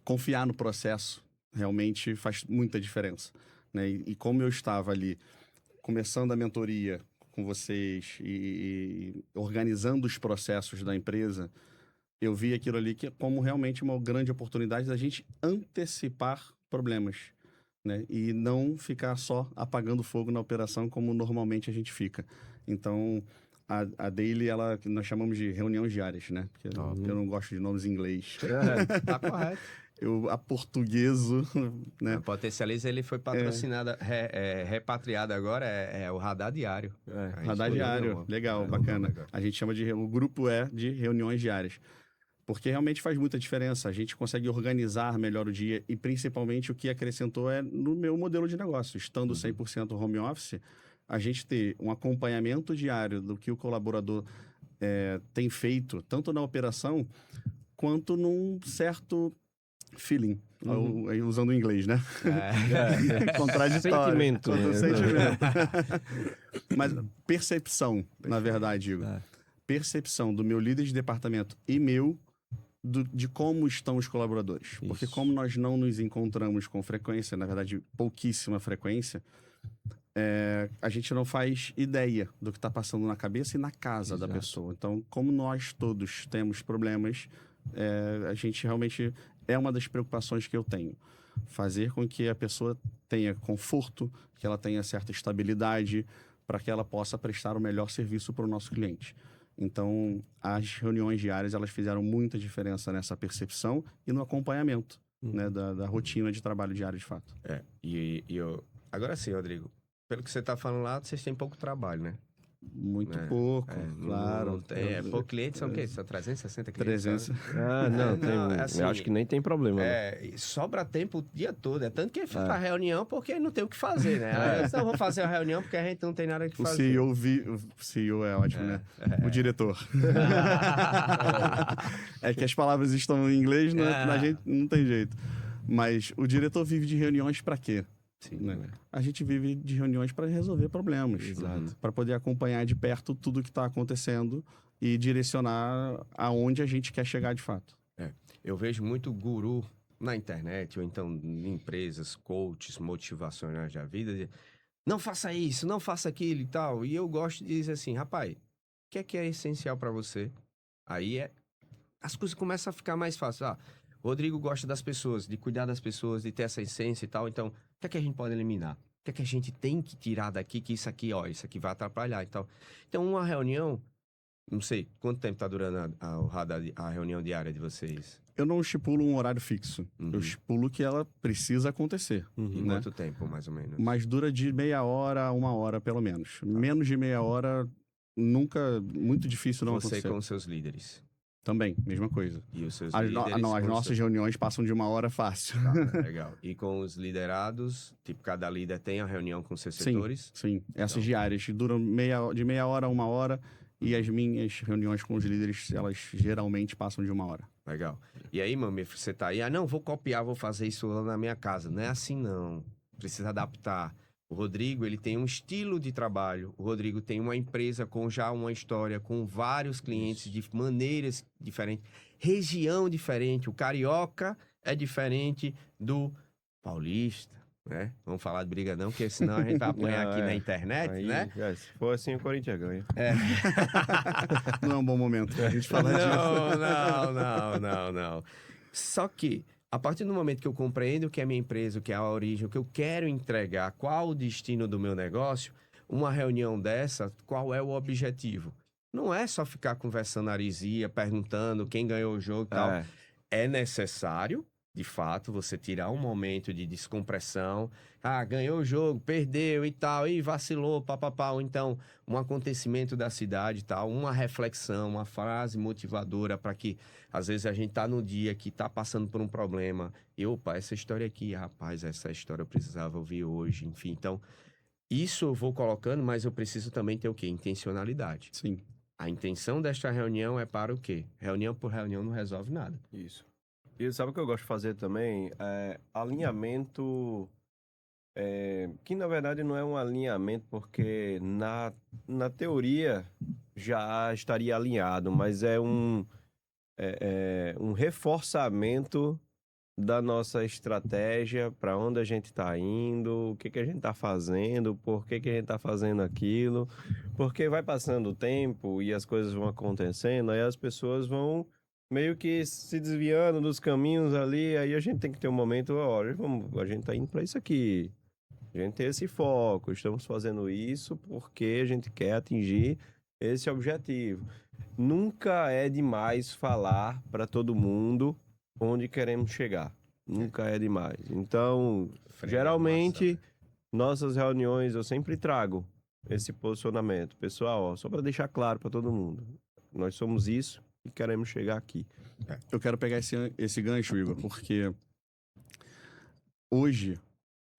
confiar no processo realmente faz muita diferença. Né? E como eu estava ali começando a mentoria com vocês e organizando os processos da empresa, eu vi aquilo ali como realmente uma grande oportunidade da gente antecipar problemas, né? E não ficar só apagando fogo na operação como normalmente a gente fica. Então, a Daily, nós chamamos de reuniões diárias, né? Porque eu não gosto de nomes em inglês. Tá correto. Eu aportugueso, né? A Potencializa, ele foi patrocinado, repatriado agora, é o Radar Diário. Radar Diário, legal, bacana. A gente chama o grupo de reuniões diárias. Porque realmente faz muita diferença. A gente consegue organizar melhor o dia e, principalmente, o que acrescentou no meu modelo de negócio. Estando 100% home office, a gente ter um acompanhamento diário do que o colaborador tem feito, tanto na operação, quanto num certo feeling, usando o inglês, né? Contraditório. Sentimento. Sentimento. Mas percepção, na verdade, Igor. Percepção do meu líder de departamento e meu de como estão os colaboradores. Isso. Porque como nós não nos encontramos com frequência, na verdade, pouquíssima frequência, a gente não faz ideia do que está passando na cabeça e na casa da pessoa. Então, como nós todos temos problemas, a gente realmente... É uma das preocupações que eu tenho. Fazer com que a pessoa tenha conforto, que ela tenha certa estabilidade, para que ela possa prestar o melhor serviço para o nosso cliente. Então, as reuniões diárias, elas fizeram muita diferença nessa percepção e no acompanhamento, né, da rotina de trabalho diário, de fato. Agora sim, Rodrigo, pelo que você está falando lá, vocês têm pouco trabalho, né? Muito pouco, claro. Não tem, pouco cliente, são o quê? São 360 clientes? 300. Assim, eu acho que nem tem problema. Sobra tempo o dia todo. É tanto que fica a reunião porque não tem o que fazer, né? Aí eu vou fazer a reunião porque a gente não tem nada que fazer. O CEO é ótimo, né? O diretor. É que as palavras estão em inglês, né? A gente não tem jeito. Mas o diretor vive de reuniões para quê? Sim, né? A gente vive de reuniões para resolver problemas, para poder acompanhar de perto tudo que está acontecendo e direcionar aonde a gente quer chegar de fato. Eu vejo muito guru na internet ou então em empresas, coaches motivacionais da vida, não faça isso, não faça aquilo e tal. E eu gosto de dizer assim, rapaz, o que é essencial para você? Aí as coisas começam a ficar mais fáceis. O Rodrigo gosta das pessoas, de cuidar das pessoas, de ter essa essência e tal. Então, o que é que a gente pode eliminar? O que é que a gente tem que tirar daqui, que isso aqui vai atrapalhar e tal. Então, uma reunião, Não sei, quanto tempo tá durando a reunião diária de vocês? Eu não estipulo um horário fixo. Uhum. Eu estipulo que ela precisa acontecer. Em né? quanto tempo, mais ou menos? Mas dura de meia hora a 1 hora, pelo menos. Menos de meia hora, nunca... Muito difícil não Você acontecer. com os seus líderes. Também, mesma coisa. E os seus As, líderes... não, as com os nossas reuniões passam de 1 hora fácil. Tá, legal. E com os liderados, tipo, cada líder tem a reunião com seus Sim. setores? Sim, essas Então. diárias duram de meia hora a 1 hora. E as minhas reuniões com os líderes, elas geralmente passam de 1 hora. Legal. E aí, mami, você tá aí, não, vou copiar, vou fazer isso lá na minha casa. Não é assim, não. Precisa adaptar. O Rodrigo, ele tem um estilo de trabalho. O Rodrigo tem uma empresa com já uma história, com vários clientes de maneiras diferentes, região diferente. O carioca é diferente do paulista, né? Vamos falar de briga não, porque senão a gente vai apanhar Não, aqui na internet, Aí, né? se for assim, o Corinthians ganha. Não é um bom momento pra gente falar disso. Não. Só que, a partir do momento que eu compreendo o que é minha empresa, o que é a origem, o que eu quero entregar, qual o destino do meu negócio, uma reunião dessa, qual é o objetivo? Não é só ficar conversando aresia, perguntando quem ganhou o jogo e tal. É necessário, de fato, você tirar um momento de descompressão. Ganhou o jogo, perdeu e tal, e vacilou, papapá. Ou então, um acontecimento da cidade e tal, uma reflexão, uma frase motivadora para que, às vezes, a gente tá no dia que tá passando por um problema. E, opa, essa história aqui, rapaz, essa história eu precisava ouvir hoje. Enfim, então, isso eu vou colocando, mas eu preciso também ter o quê? Intencionalidade. Sim. A intenção desta reunião é para o quê? Reunião por reunião não resolve nada. Isso. E sabe o que eu gosto de fazer também? Alinhamento, que na verdade não é um alinhamento, porque na teoria já estaria alinhado, mas é um reforçamento da nossa estratégia, para onde a gente está indo, o que a gente está fazendo, por que a gente está fazendo aquilo, porque vai passando o tempo e as coisas vão acontecendo, aí as pessoas vão meio que se desviando dos caminhos ali, aí a gente tem que ter um momento, olha, a gente tá indo para isso aqui, a gente tem esse foco, estamos fazendo isso porque a gente quer atingir esse objetivo. Nunca é demais falar para todo mundo onde queremos chegar. Nunca é demais. Então, geralmente, nossas reuniões eu sempre trago esse posicionamento. Pessoal, ó, só para deixar claro para todo mundo, nós somos isso e queremos chegar aqui. Eu quero pegar esse gancho, Igor, porque hoje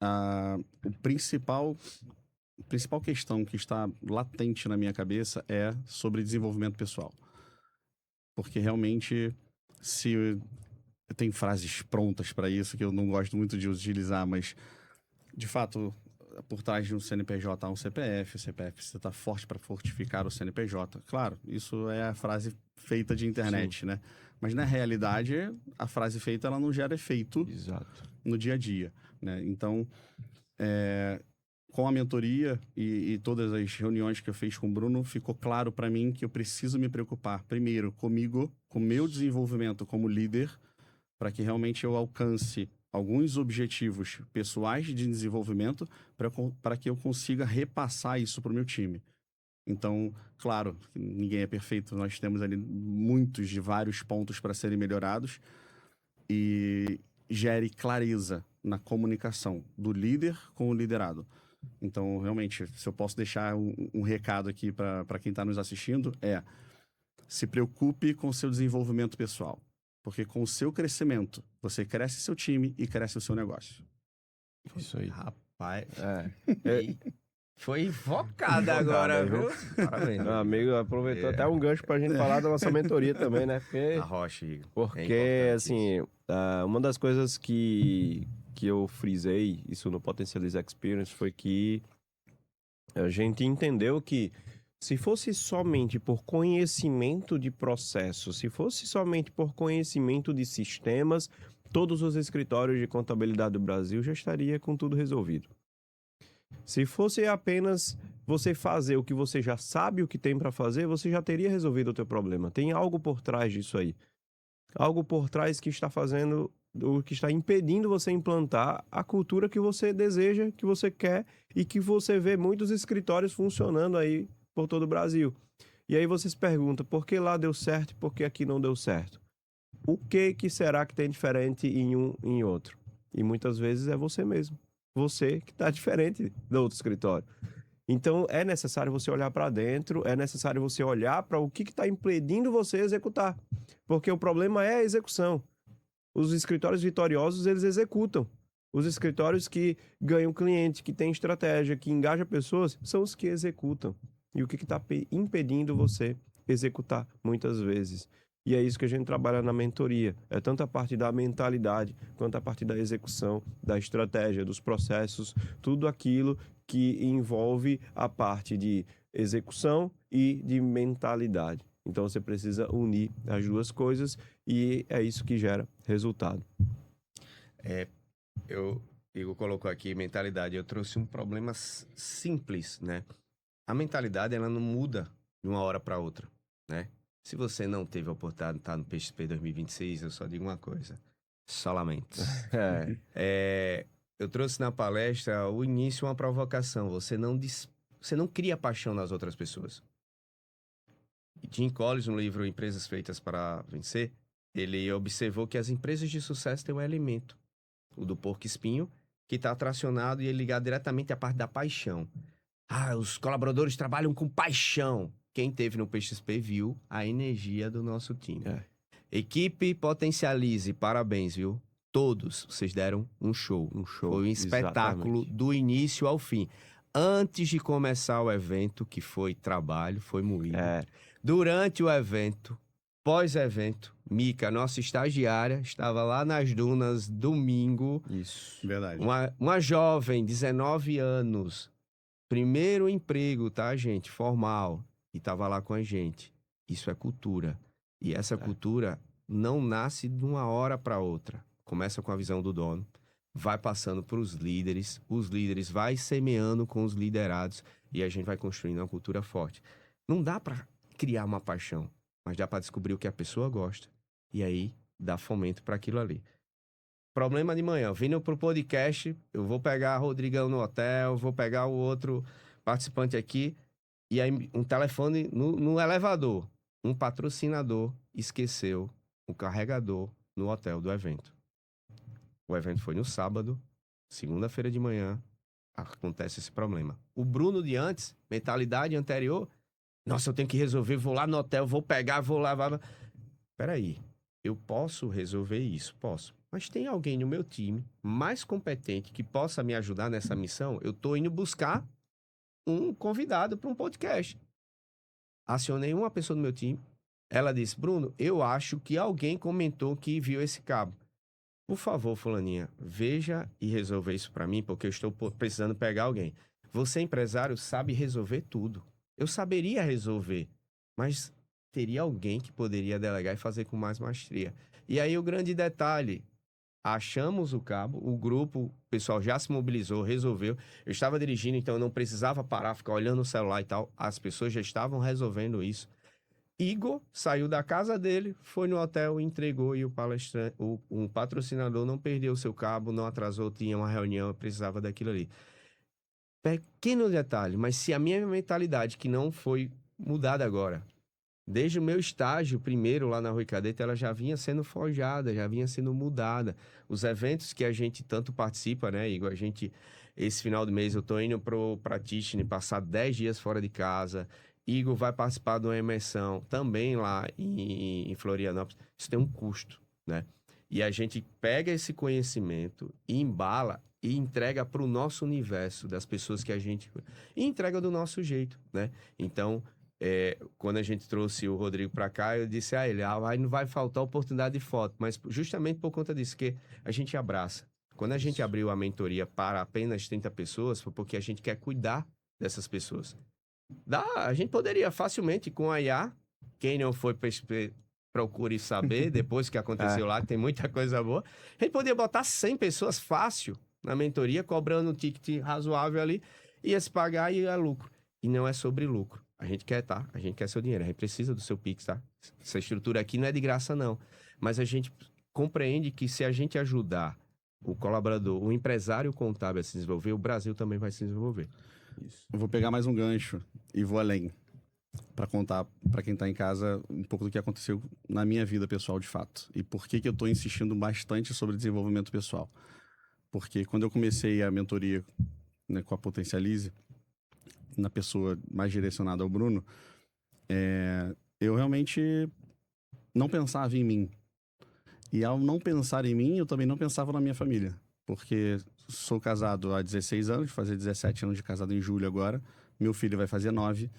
a principal questão que está latente na minha cabeça é sobre desenvolvimento pessoal. Porque realmente, se tem frases prontas para isso que eu não gosto muito de utilizar, mas de fato, por trás de um CNPJ há um CPF, o CPF precisa estar forte para fortificar o CNPJ. Claro, isso é a frase feita de internet, né? Mas na realidade, a frase feita ela não gera efeito no dia a dia, né? Então, com a mentoria e todas as reuniões que eu fiz com o Bruno, ficou claro para mim que eu preciso me preocupar primeiro comigo, com o meu desenvolvimento como líder, para que realmente eu alcance alguns objetivos pessoais de desenvolvimento para que eu consiga repassar isso para o meu time. Então, claro, ninguém é perfeito, nós temos ali muitos de vários pontos para serem melhorados e gere clareza na comunicação do líder com o liderado. Então, realmente, se eu posso deixar um recado aqui para quem está nos assistindo, se preocupe com o seu desenvolvimento pessoal. Porque com o seu crescimento, você cresce seu time e cresce o seu negócio. Isso aí. Rapaz, foi invocada agora, viu? Parabéns. Meu amigo aproveitou até um gancho pra gente falar da nossa mentoria também, né? A Rocha, Igor. Porque assim, uma das coisas que eu frisei, isso no Potencialize Experience, foi que a gente entendeu que se fosse somente por conhecimento de processo, se fosse somente por conhecimento de sistemas, todos os escritórios de contabilidade do Brasil já estaria com tudo resolvido. Se fosse apenas você fazer o que você já sabe o que tem para fazer, você já teria resolvido o teu problema. Tem algo por trás disso aí. Algo por trás que está fazendo, o que está impedindo você implantar a cultura que você deseja, que você quer e que você vê muitos escritórios funcionando aí por todo o Brasil. E aí você se pergunta, por que lá deu certo e por que aqui não deu certo? O que será que tem diferente em um e em outro? E muitas vezes é você mesmo. Você que está diferente do outro escritório. Então, é necessário você olhar para dentro, é necessário você olhar para o que está impedindo você executar. Porque o problema é a execução. Os escritórios vitoriosos, eles executam. Os escritórios que ganham cliente, que têm estratégia, que engajam pessoas, são os que executam. E o que está impedindo você executar muitas vezes? E é isso que a gente trabalha na mentoria. É tanto a parte da mentalidade, quanto a parte da execução, da estratégia, dos processos, tudo aquilo que envolve a parte de execução e de mentalidade. Então você precisa unir as duas coisas e é isso que gera resultado. Igor colocou aqui mentalidade. Eu trouxe um problema simples, né? A mentalidade, ela não muda de uma hora para outra, né? Se você não teve a oportunidade de estar no PXP 2026, eu só digo uma coisa. Só lamentos. Eu trouxe na palestra o início uma provocação. Você não cria paixão nas outras pessoas. Jim Collins, no livro Empresas Feitas para Vencer, ele observou que as empresas de sucesso têm um elemento, o do porco-espinho, que está atracionado e é ligado diretamente à parte da paixão. Os colaboradores trabalham com paixão. Quem teve no PXP viu a energia do nosso time. Equipe Potencialize, parabéns, viu? Todos, vocês deram um show. Foi um espetáculo do início ao fim. Antes de começar o evento, que foi trabalho, foi moído. Durante o evento, pós-evento, Mica, nossa estagiária, estava lá nas dunas domingo. Isso, verdade. Uma jovem, 19 anos, primeiro emprego, tá, gente? Formal. E estava lá com a gente. Isso é cultura. E essa cultura não nasce de uma hora para outra. Começa com a visão do dono, vai passando para os líderes vai semeando com os liderados e a gente vai construindo uma cultura forte. Não dá para criar uma paixão, mas dá para descobrir o que a pessoa gosta e aí dá fomento para aquilo ali. Problema de manhã, vindo pro podcast, eu vou pegar Rodrigão no hotel, vou pegar o outro participante aqui e aí um telefone no elevador. Um patrocinador esqueceu o carregador no hotel do evento. O evento foi no sábado, segunda-feira de manhã, acontece esse problema. O Bruno de antes, mentalidade anterior, nossa, eu tenho que resolver, vou lá no hotel, vou pegar, vou lá. Peraí, eu posso resolver isso? Posso. Mas tem alguém no meu time mais competente que possa me ajudar nessa missão? Eu tô indo buscar um convidado para um podcast. Acionei uma pessoa do meu time. Ela disse, Bruno, eu acho que alguém comentou que viu esse cabo. Por favor, fulaninha, veja e resolva isso para mim, porque eu estou precisando pegar alguém. Você, empresário, sabe resolver tudo. Eu saberia resolver, mas teria alguém que poderia delegar e fazer com mais maestria. E aí o grande detalhe, achamos o cabo, o grupo, o pessoal já se mobilizou, resolveu. Eu estava dirigindo, então eu não precisava parar, ficar olhando o celular e tal. As pessoas já estavam resolvendo isso. Igor saiu da casa dele, foi no hotel, entregou e o palestrante, um patrocinador não perdeu o seu cabo, não atrasou, tinha uma reunião, precisava daquilo ali. Pequeno detalhe, mas se a minha mentalidade que não foi mudada agora, desde o meu estágio primeiro lá na Rui Cadete, ela já vinha sendo forjada, já vinha sendo mudada. Os eventos que a gente tanto participa, né, Igor? Esse final de mês eu tô indo pra Ticne, passar 10 dias fora de casa. Igor vai participar de uma imersão também lá em Florianópolis. Isso tem um custo, né? E a gente pega esse conhecimento e embala e entrega para o nosso universo, das pessoas que a gente... E entrega do nosso jeito, né? Então, quando a gente trouxe o Rodrigo para cá, eu disse a ele, aí não vai faltar oportunidade de foto, mas justamente por conta disso, que a gente abraça. Quando a gente abriu a mentoria para apenas 30 pessoas, foi porque a gente quer cuidar dessas pessoas. A gente poderia facilmente, com a IA, quem não foi procure saber, depois que aconteceu lá, que tem muita coisa boa, a gente poderia botar 100 pessoas fácil na mentoria, cobrando um ticket razoável ali, ia se pagar e ia lucro. E não é sobre lucro. A gente quer, tá? A gente quer seu dinheiro, a gente precisa do seu Pix, tá? Essa estrutura aqui não é de graça, não. Mas a gente compreende que se a gente ajudar o colaborador, o empresário contábil a se desenvolver, o Brasil também vai se desenvolver. Eu vou pegar mais um gancho e vou além. para contar para quem está em casa um pouco do que aconteceu na minha vida pessoal de fato. E por que eu estou insistindo bastante sobre desenvolvimento pessoal. Porque quando eu comecei a mentoria, né, com a Potencialize, na pessoa mais direcionada ao Bruno, eu realmente não pensava em mim. E ao não pensar em mim, eu também não pensava na minha família. Porque sou casado há 16 anos, fazer 17 anos de casado em julho agora. Meu filho vai fazer 9.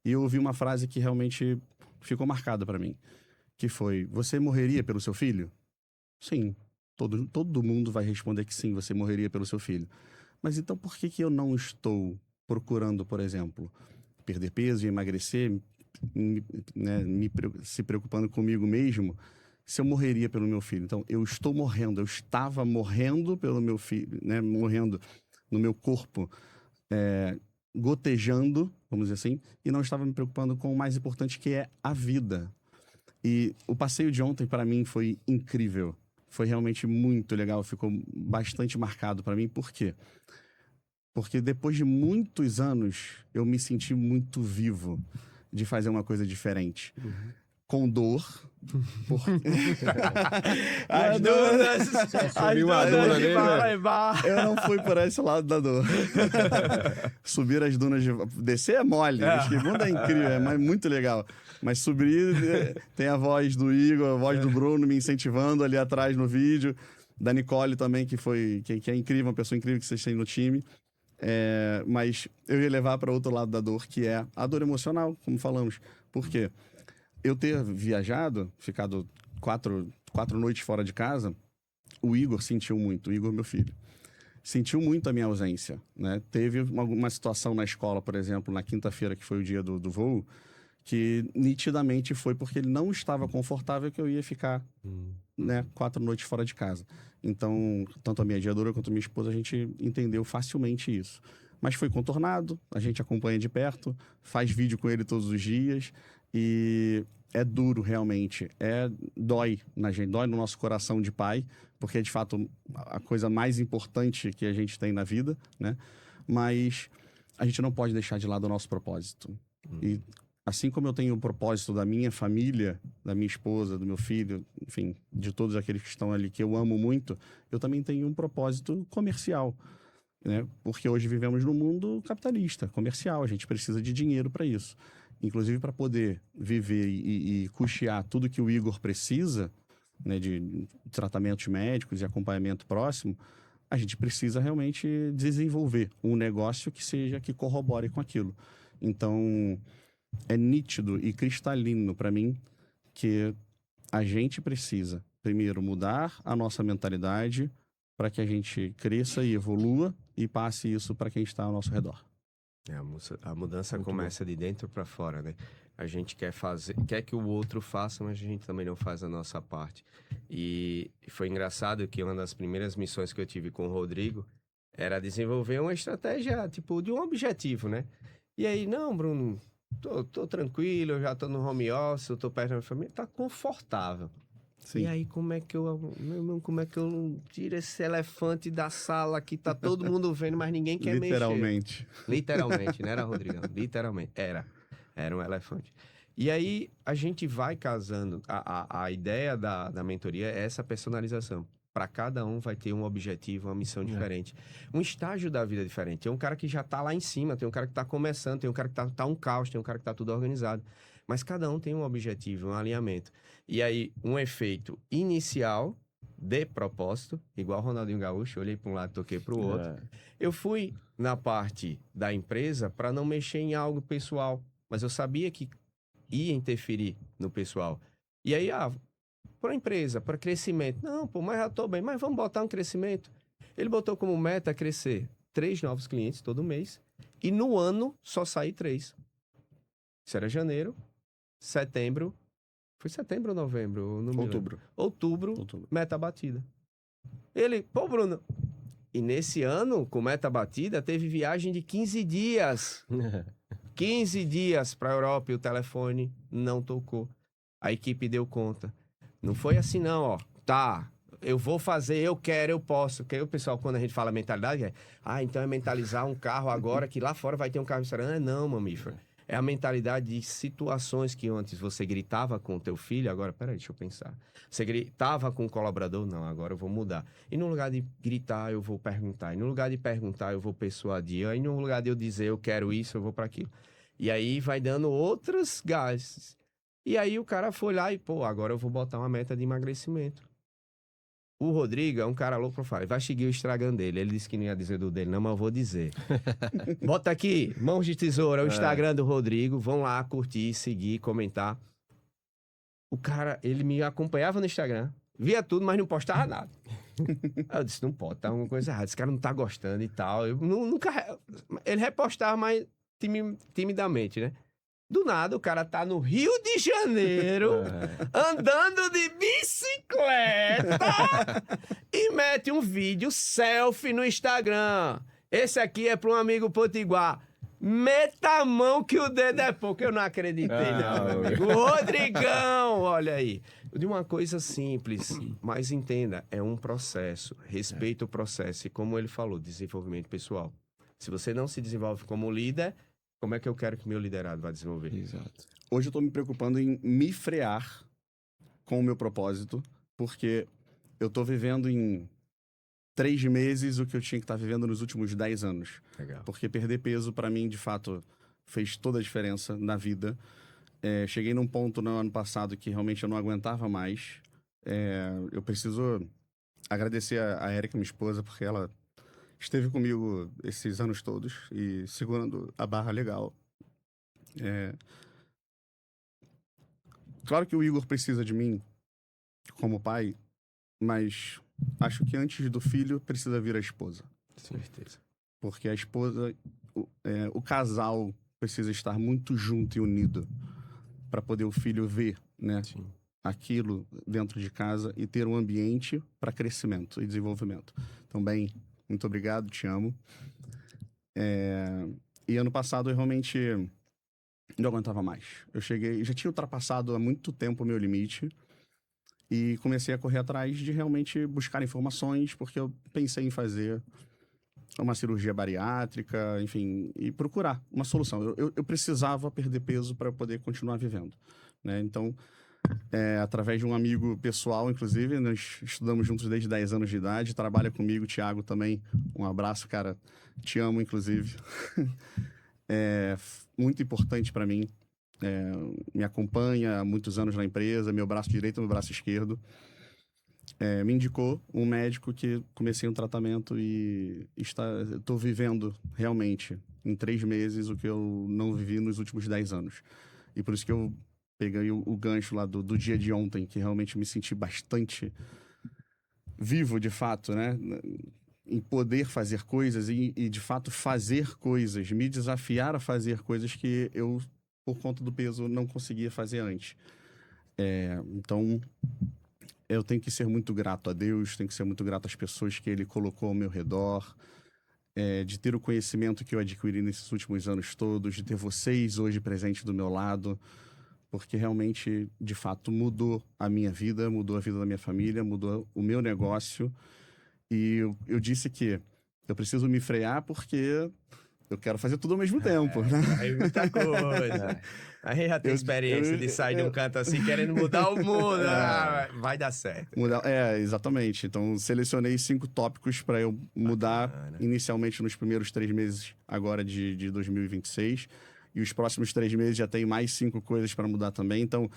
E eu ouvi uma frase que realmente ficou marcada para mim. Que foi, você morreria pelo seu filho? Sim. Todo mundo vai responder que sim, você morreria pelo seu filho. Mas então por que eu não estou procurando, por exemplo, perder peso e emagrecer, né, se preocupando comigo mesmo, se eu morreria pelo meu filho? Então, eu estou morrendo, eu estava morrendo pelo meu filho, né, morrendo no meu corpo, gotejando, vamos dizer assim, e não estava me preocupando com o mais importante, que é a vida. E o passeio de ontem, para mim, foi incrível. Foi realmente muito legal, ficou bastante marcado para mim. Por quê? Porque depois de muitos anos, eu me senti muito vivo de fazer uma coisa diferente. Com dor. As dunas! Subiu uma duna nele, Eu não fui por esse lado da dor. Subir as dunas, descer é mole. Esquibunda é incrível, é muito legal. Mas subir, tem a voz do Igor, a voz do Bruno me incentivando ali atrás no vídeo. Da Nicole também, que é incrível, uma pessoa incrível que vocês têm no time. Mas eu ia levar para outro lado da dor, que é a dor emocional, como falamos. Por quê? Eu ter viajado, ficado quatro noites fora de casa, o Igor sentiu muito, o Igor, meu filho. Sentiu muito a minha ausência, né? Teve uma situação na escola, por exemplo, na quinta-feira, que foi o dia do voo, que nitidamente foi porque ele não estava confortável que eu ia ficar, né, 4 noites fora de casa. Então, tanto a minha mediadora quanto a minha esposa, a gente entendeu facilmente isso. Mas foi contornado, a gente acompanha de perto, faz vídeo com ele todos os dias e é duro realmente, dói na gente, dói no nosso coração de pai, porque é de fato a coisa mais importante que a gente tem na vida, né? Mas a gente não pode deixar de lado o nosso propósito. E assim como eu tenho o propósito da minha família, da minha esposa, do meu filho, enfim, de todos aqueles que estão ali que eu amo muito, eu também tenho um propósito comercial, né? Porque hoje vivemos num mundo capitalista, comercial, a gente precisa de dinheiro para isso. Inclusive para poder viver e custear tudo que o Igor precisa, né, de tratamentos médicos e acompanhamento próximo, a gente precisa realmente desenvolver um negócio que corrobore com aquilo. Então, é nítido e cristalino para mim que a gente precisa, primeiro, mudar a nossa mentalidade para que a gente cresça e evolua e passe isso para quem está ao nosso redor. A mudança Muito começa de dentro para fora, né? A gente quer que o outro faça, mas a gente também não faz a nossa parte. E foi engraçado que uma das primeiras missões que eu tive com o Rodrigo era desenvolver uma estratégia, tipo, de um objetivo, né? E aí, não, Bruno, tô tranquilo, eu já tô no home office, eu tô perto da minha família, tá confortável. Sim. E aí, como é que eu tiro esse elefante da sala que tá todo mundo vendo, mas ninguém quer Literalmente. mexer? Literalmente, não era, Rodrigão? Literalmente, era um elefante. E aí, a gente vai casando, a ideia da mentoria é essa personalização. Para cada um vai ter um objetivo, uma missão diferente. Um estágio da vida diferente. Tem um cara que já tá lá em cima, tem um cara que tá começando, tem um cara que tá um caos, tem um cara que tá tudo organizado. Mas cada um tem um objetivo, um alinhamento. E aí, um efeito inicial de propósito, igual o Ronaldinho Gaúcho, olhei para um lado, toquei para o outro. Eu fui na parte da empresa para não mexer em algo pessoal, mas eu sabia que ia interferir no pessoal. E aí, para a empresa, para crescimento. Não, pô, mas já estou bem, mas vamos botar um crescimento. Ele botou como meta crescer 3 novos clientes todo mês e no ano só sair 3. Isso era janeiro, setembro. Foi setembro ou novembro? Não me lembro. Outubro, meta batida. Ele, pô, Bruno. E nesse ano, com meta batida, teve viagem de 15 dias. 15 dias para a Europa e o telefone não tocou. A equipe deu conta. Não foi assim, não, ó. Tá, eu vou fazer, eu quero, eu posso. Porque aí o pessoal, quando a gente fala mentalidade, então é mentalizar um carro agora que lá fora vai ter um carro restaurante. Não, mamífero. É a mentalidade de situações que antes você gritava com o teu filho, agora, peraí, deixa eu pensar. Você gritava com o colaborador, não, agora eu vou mudar. E no lugar de gritar, eu vou perguntar. E no lugar de perguntar, eu vou persuadir. Aí no lugar de eu dizer, eu quero isso, eu vou para aquilo. E aí vai dando outros gases. E aí o cara foi lá e, pô, agora eu vou botar uma meta de emagrecimento. O Rodrigo é um cara louco pra falar. Vai seguir o Instagram dele. Ele disse que não ia dizer do dele, não, mas eu vou dizer. Bota aqui, Mãos de Tesoura, o Instagram do Rodrigo. Vão lá curtir, seguir, comentar. O cara, ele me acompanhava no Instagram, via tudo, mas não postava nada. Aí eu disse, não pode, tá alguma coisa errada. Esse cara não tá gostando e tal. Eu nunca... Ele repostava, mas timidamente, né? Do nada, o cara tá no Rio de Janeiro, andando de bicicleta e mete um vídeo selfie no Instagram. Esse aqui é para um amigo potiguar. Meta a mão que o dedo é pouco. Eu não acreditei, não, meu amigo. Rodrigão, olha aí. De uma coisa simples, mas entenda, é um processo. Respeita o processo. E como ele falou, desenvolvimento pessoal. Se você não se desenvolve como líder, como é que eu quero que meu liderado vá desenvolver? Exato. Hoje eu tô me preocupando em me frear com o meu propósito, porque eu tô vivendo em 3 meses o que eu tinha que estar vivendo nos últimos 10 anos. Legal. Porque perder peso, para mim, de fato, fez toda a diferença na vida. Cheguei num ponto no ano passado que realmente eu não aguentava mais. Eu preciso agradecer a Erika, minha esposa, porque ela esteve comigo esses anos todos e segurando a barra legal. Claro que o Igor precisa de mim como pai, mas acho que antes do filho precisa vir a esposa. Certeza. Porque a esposa, o casal precisa estar muito junto e unido para poder o filho ver, né, Sim. aquilo dentro de casa e ter um ambiente para crescimento e desenvolvimento. Então, bem, muito obrigado, te amo. E ano passado eu realmente não aguentava mais. Eu já tinha ultrapassado há muito tempo o meu limite e comecei a correr atrás de realmente buscar informações, porque eu pensei em fazer uma cirurgia bariátrica, enfim, e procurar uma solução. Eu precisava perder peso para poder continuar vivendo, né? Então, através de um amigo pessoal, inclusive, nós estudamos juntos desde 10 anos de idade, trabalha comigo, Thiago também. Um abraço, cara. Te amo, inclusive. Muito importante para mim. Me acompanha há muitos anos na empresa, meu braço direito e meu braço esquerdo. Me indicou um médico que comecei um tratamento e estou vivendo realmente em 3 meses o que eu não vivi nos últimos 10 anos. E por isso que eu peguei o gancho lá do dia de ontem, que realmente me senti bastante vivo, de fato, né? Em poder fazer coisas e de fato fazer coisas, me desafiar a fazer coisas que eu, por conta do peso, não conseguia fazer antes. Então, eu tenho que ser muito grato a Deus, tenho que ser muito grato às pessoas que Ele colocou ao meu redor, de ter o conhecimento que eu adquiri nesses últimos anos todos, de ter vocês hoje presentes do meu lado, porque realmente, de fato, mudou a minha vida, mudou a vida da minha família, mudou o meu negócio. E eu disse que eu preciso me frear porque eu quero fazer tudo ao mesmo tempo, né? Aí muita coisa. Aí já tem experiência de sair de um canto assim, querendo mudar o mundo. Vai dar certo. Exatamente. Então, selecionei 5 tópicos para eu mudar inicialmente nos primeiros 3 meses agora de 2026. E os próximos 3 meses já tem mais 5 coisas para mudar também. Então,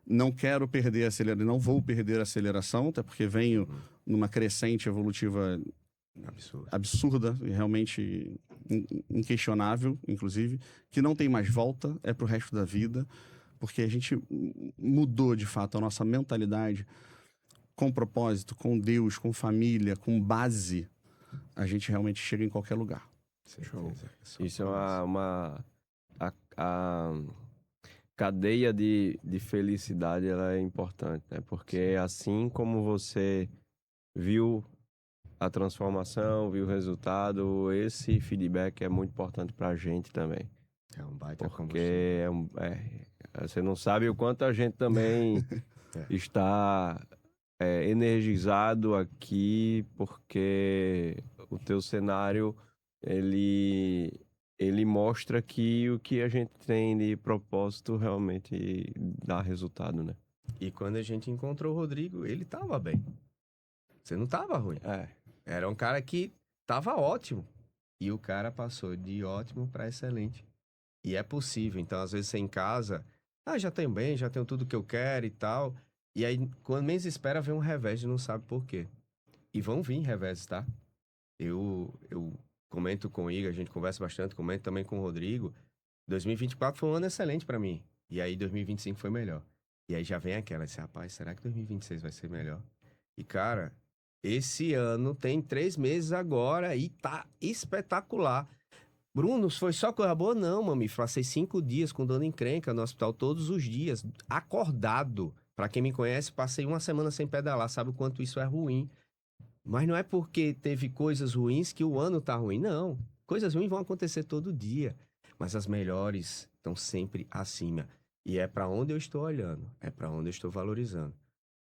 não quero perder a aceleração, não vou perder a aceleração, até porque venho numa crescente evolutiva absurda, e realmente inquestionável, inclusive, que não tem mais volta, é pro resto da vida, porque a gente mudou, de fato, a nossa mentalidade com propósito, com Deus, com família, com base, a gente realmente chega em qualquer lugar. Show. Isso é a cadeia de felicidade, ela é importante, né? Porque assim como você viu a transformação, viu o resultado, esse feedback é muito importante pra gente também. É um baita porque você não sabe o quanto a gente também está energizado aqui, porque o teu cenário, ele ele mostra que o que a gente tem de propósito realmente dá resultado, né? E quando a gente encontrou o Rodrigo, ele tava bem. Você não tava ruim. Era um cara que tava ótimo. E o cara passou de ótimo para excelente. E é possível. Então, às vezes, você em casa... já tenho bem, já tenho tudo que eu quero e tal. E aí, quando menos espera, vem um revés e não sabe por quê. E vão vir reveses, tá? Eu comento com o Igor, a gente conversa bastante, comento também com o Rodrigo. 2024 foi um ano excelente pra mim. E aí 2025 foi melhor. E aí já vem aquela, assim, rapaz, será que 2026 vai ser melhor? E cara, esse ano tem 3 meses agora e tá espetacular. Bruno, foi só coisa boa? Não, mami. Passei 5 dias com dor encrenca no hospital todos os dias, acordado. Pra quem me conhece, passei 1 semana sem pedalar, sabe o quanto isso é ruim. Mas não é porque teve coisas ruins que o ano tá ruim, não. Coisas ruins vão acontecer todo dia, mas as melhores estão sempre acima. E é pra onde eu estou olhando, é pra onde eu estou valorizando.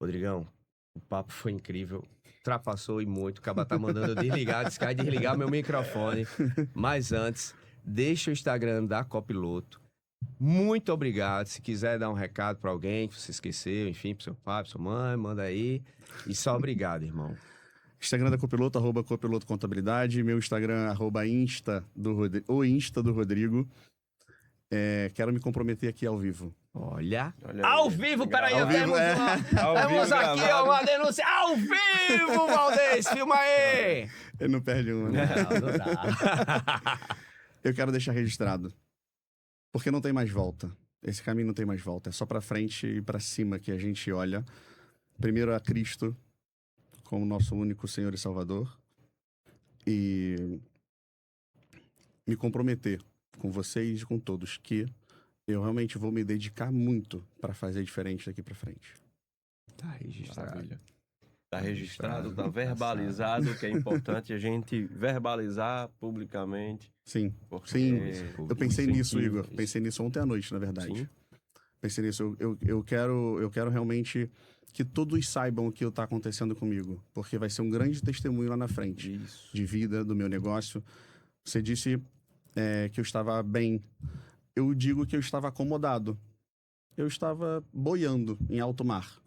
Rodrigão, o papo foi incrível, ultrapassou e muito. O Caba tá mandando eu desligar meu microfone. Mas antes, deixa o Instagram da Copiloto. Muito obrigado. Se quiser dar um recado pra alguém que você esqueceu, enfim, pro seu pai, pra sua mãe, manda aí. E só obrigado, irmão. Instagram da Copiloto, @Copiloto Contabilidade. Meu Instagram, Insta do Rodrigo. Quero me comprometer aqui ao vivo. Olha Ao aí. vivo, Peraí, ao vivo, temos aqui uma denúncia ao vivo, Valdez, filma aí! Ele não perde uma, né? Não dá. Eu quero deixar registrado. Porque não tem mais volta. Esse caminho não tem mais volta. É só pra frente e pra cima que a gente olha. Primeiro a Cristo como nosso único Senhor e Salvador. E me comprometer com vocês e com todos que eu realmente vou me dedicar muito para fazer diferente daqui para frente. Tá registrado. Maravilha. Tá registrado, tá verbalizado, que é importante a gente verbalizar publicamente. Sim, Porque sim. Eu pensei nisso, incentivo, Igor. Pensei nisso ontem à noite, na verdade. Sim. Pensei nisso. Eu quero realmente que todos saibam o que está acontecendo comigo. Porque vai ser um grande testemunho lá na frente. Isso. De vida, do meu negócio. Você disse que eu estava bem. Eu digo que eu estava acomodado. Eu estava boiando em alto mar.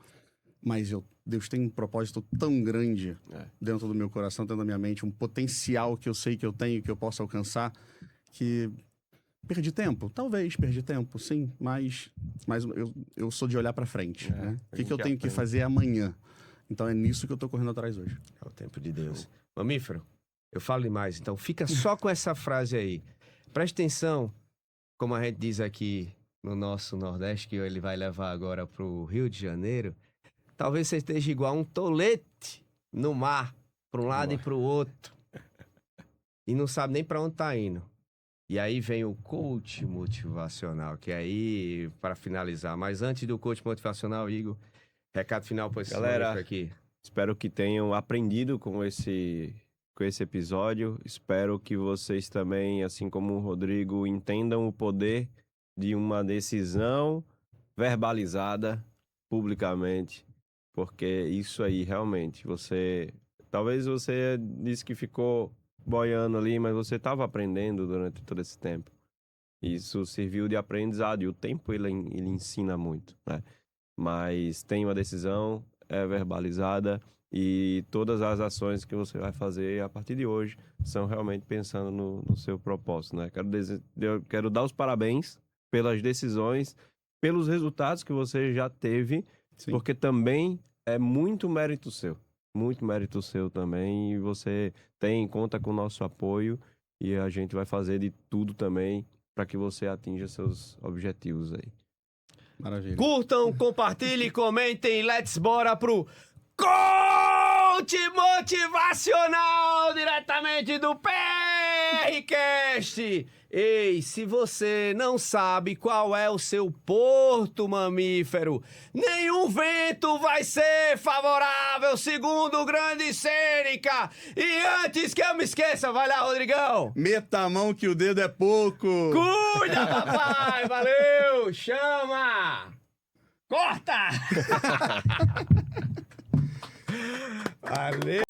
Mas Deus tem um propósito tão grande dentro do meu coração, dentro da minha mente, um potencial que eu sei que eu tenho, que eu posso alcançar, que perdi tempo. Talvez perdi tempo, sim, mas eu sou de olhar para frente. Né? O que eu tenho que fazer amanhã? Então é nisso que eu estou correndo atrás hoje. É o tempo de Deus. Mamífero, eu falo demais, então fica só com essa frase aí. Preste atenção, como a gente diz aqui no nosso Nordeste, que ele vai levar agora pro Rio de Janeiro. Talvez você esteja igual um tolete no mar, para um lado e para o outro. E não sabe nem para onde tá indo. E aí vem o coach motivacional, que aí, para finalizar. Mas antes do coach motivacional, Igor, recado final para esse galera aqui. Espero que tenham aprendido com esse episódio. Espero que vocês também, assim como o Rodrigo, entendam o poder de uma decisão verbalizada publicamente. Porque isso aí, realmente, talvez você disse que ficou boiando ali, mas você estava aprendendo durante todo esse tempo. Isso serviu de aprendizado, e o tempo ele ensina muito, né? Mas tem uma decisão, é verbalizada, e todas as ações que você vai fazer a partir de hoje são realmente pensando no seu propósito, né? Quero dar os parabéns pelas decisões, pelos resultados que você já teve. Sim. Porque também é muito mérito seu também, e você conta com o nosso apoio, e a gente vai fazer de tudo também para que você atinja seus objetivos aí. Maravilha. Curtam, compartilhem, comentem, let's bora pro Coach Motivacional, diretamente do PRCast. Ei, se você não sabe qual é o seu porto, mamífero, nenhum vento vai ser favorável, segundo o grande Sêneca. E antes que eu me esqueça, vai lá, Rodrigão. Meta a mão que o dedo é pouco. Cuida, papai, valeu, chama. Corta. Valeu.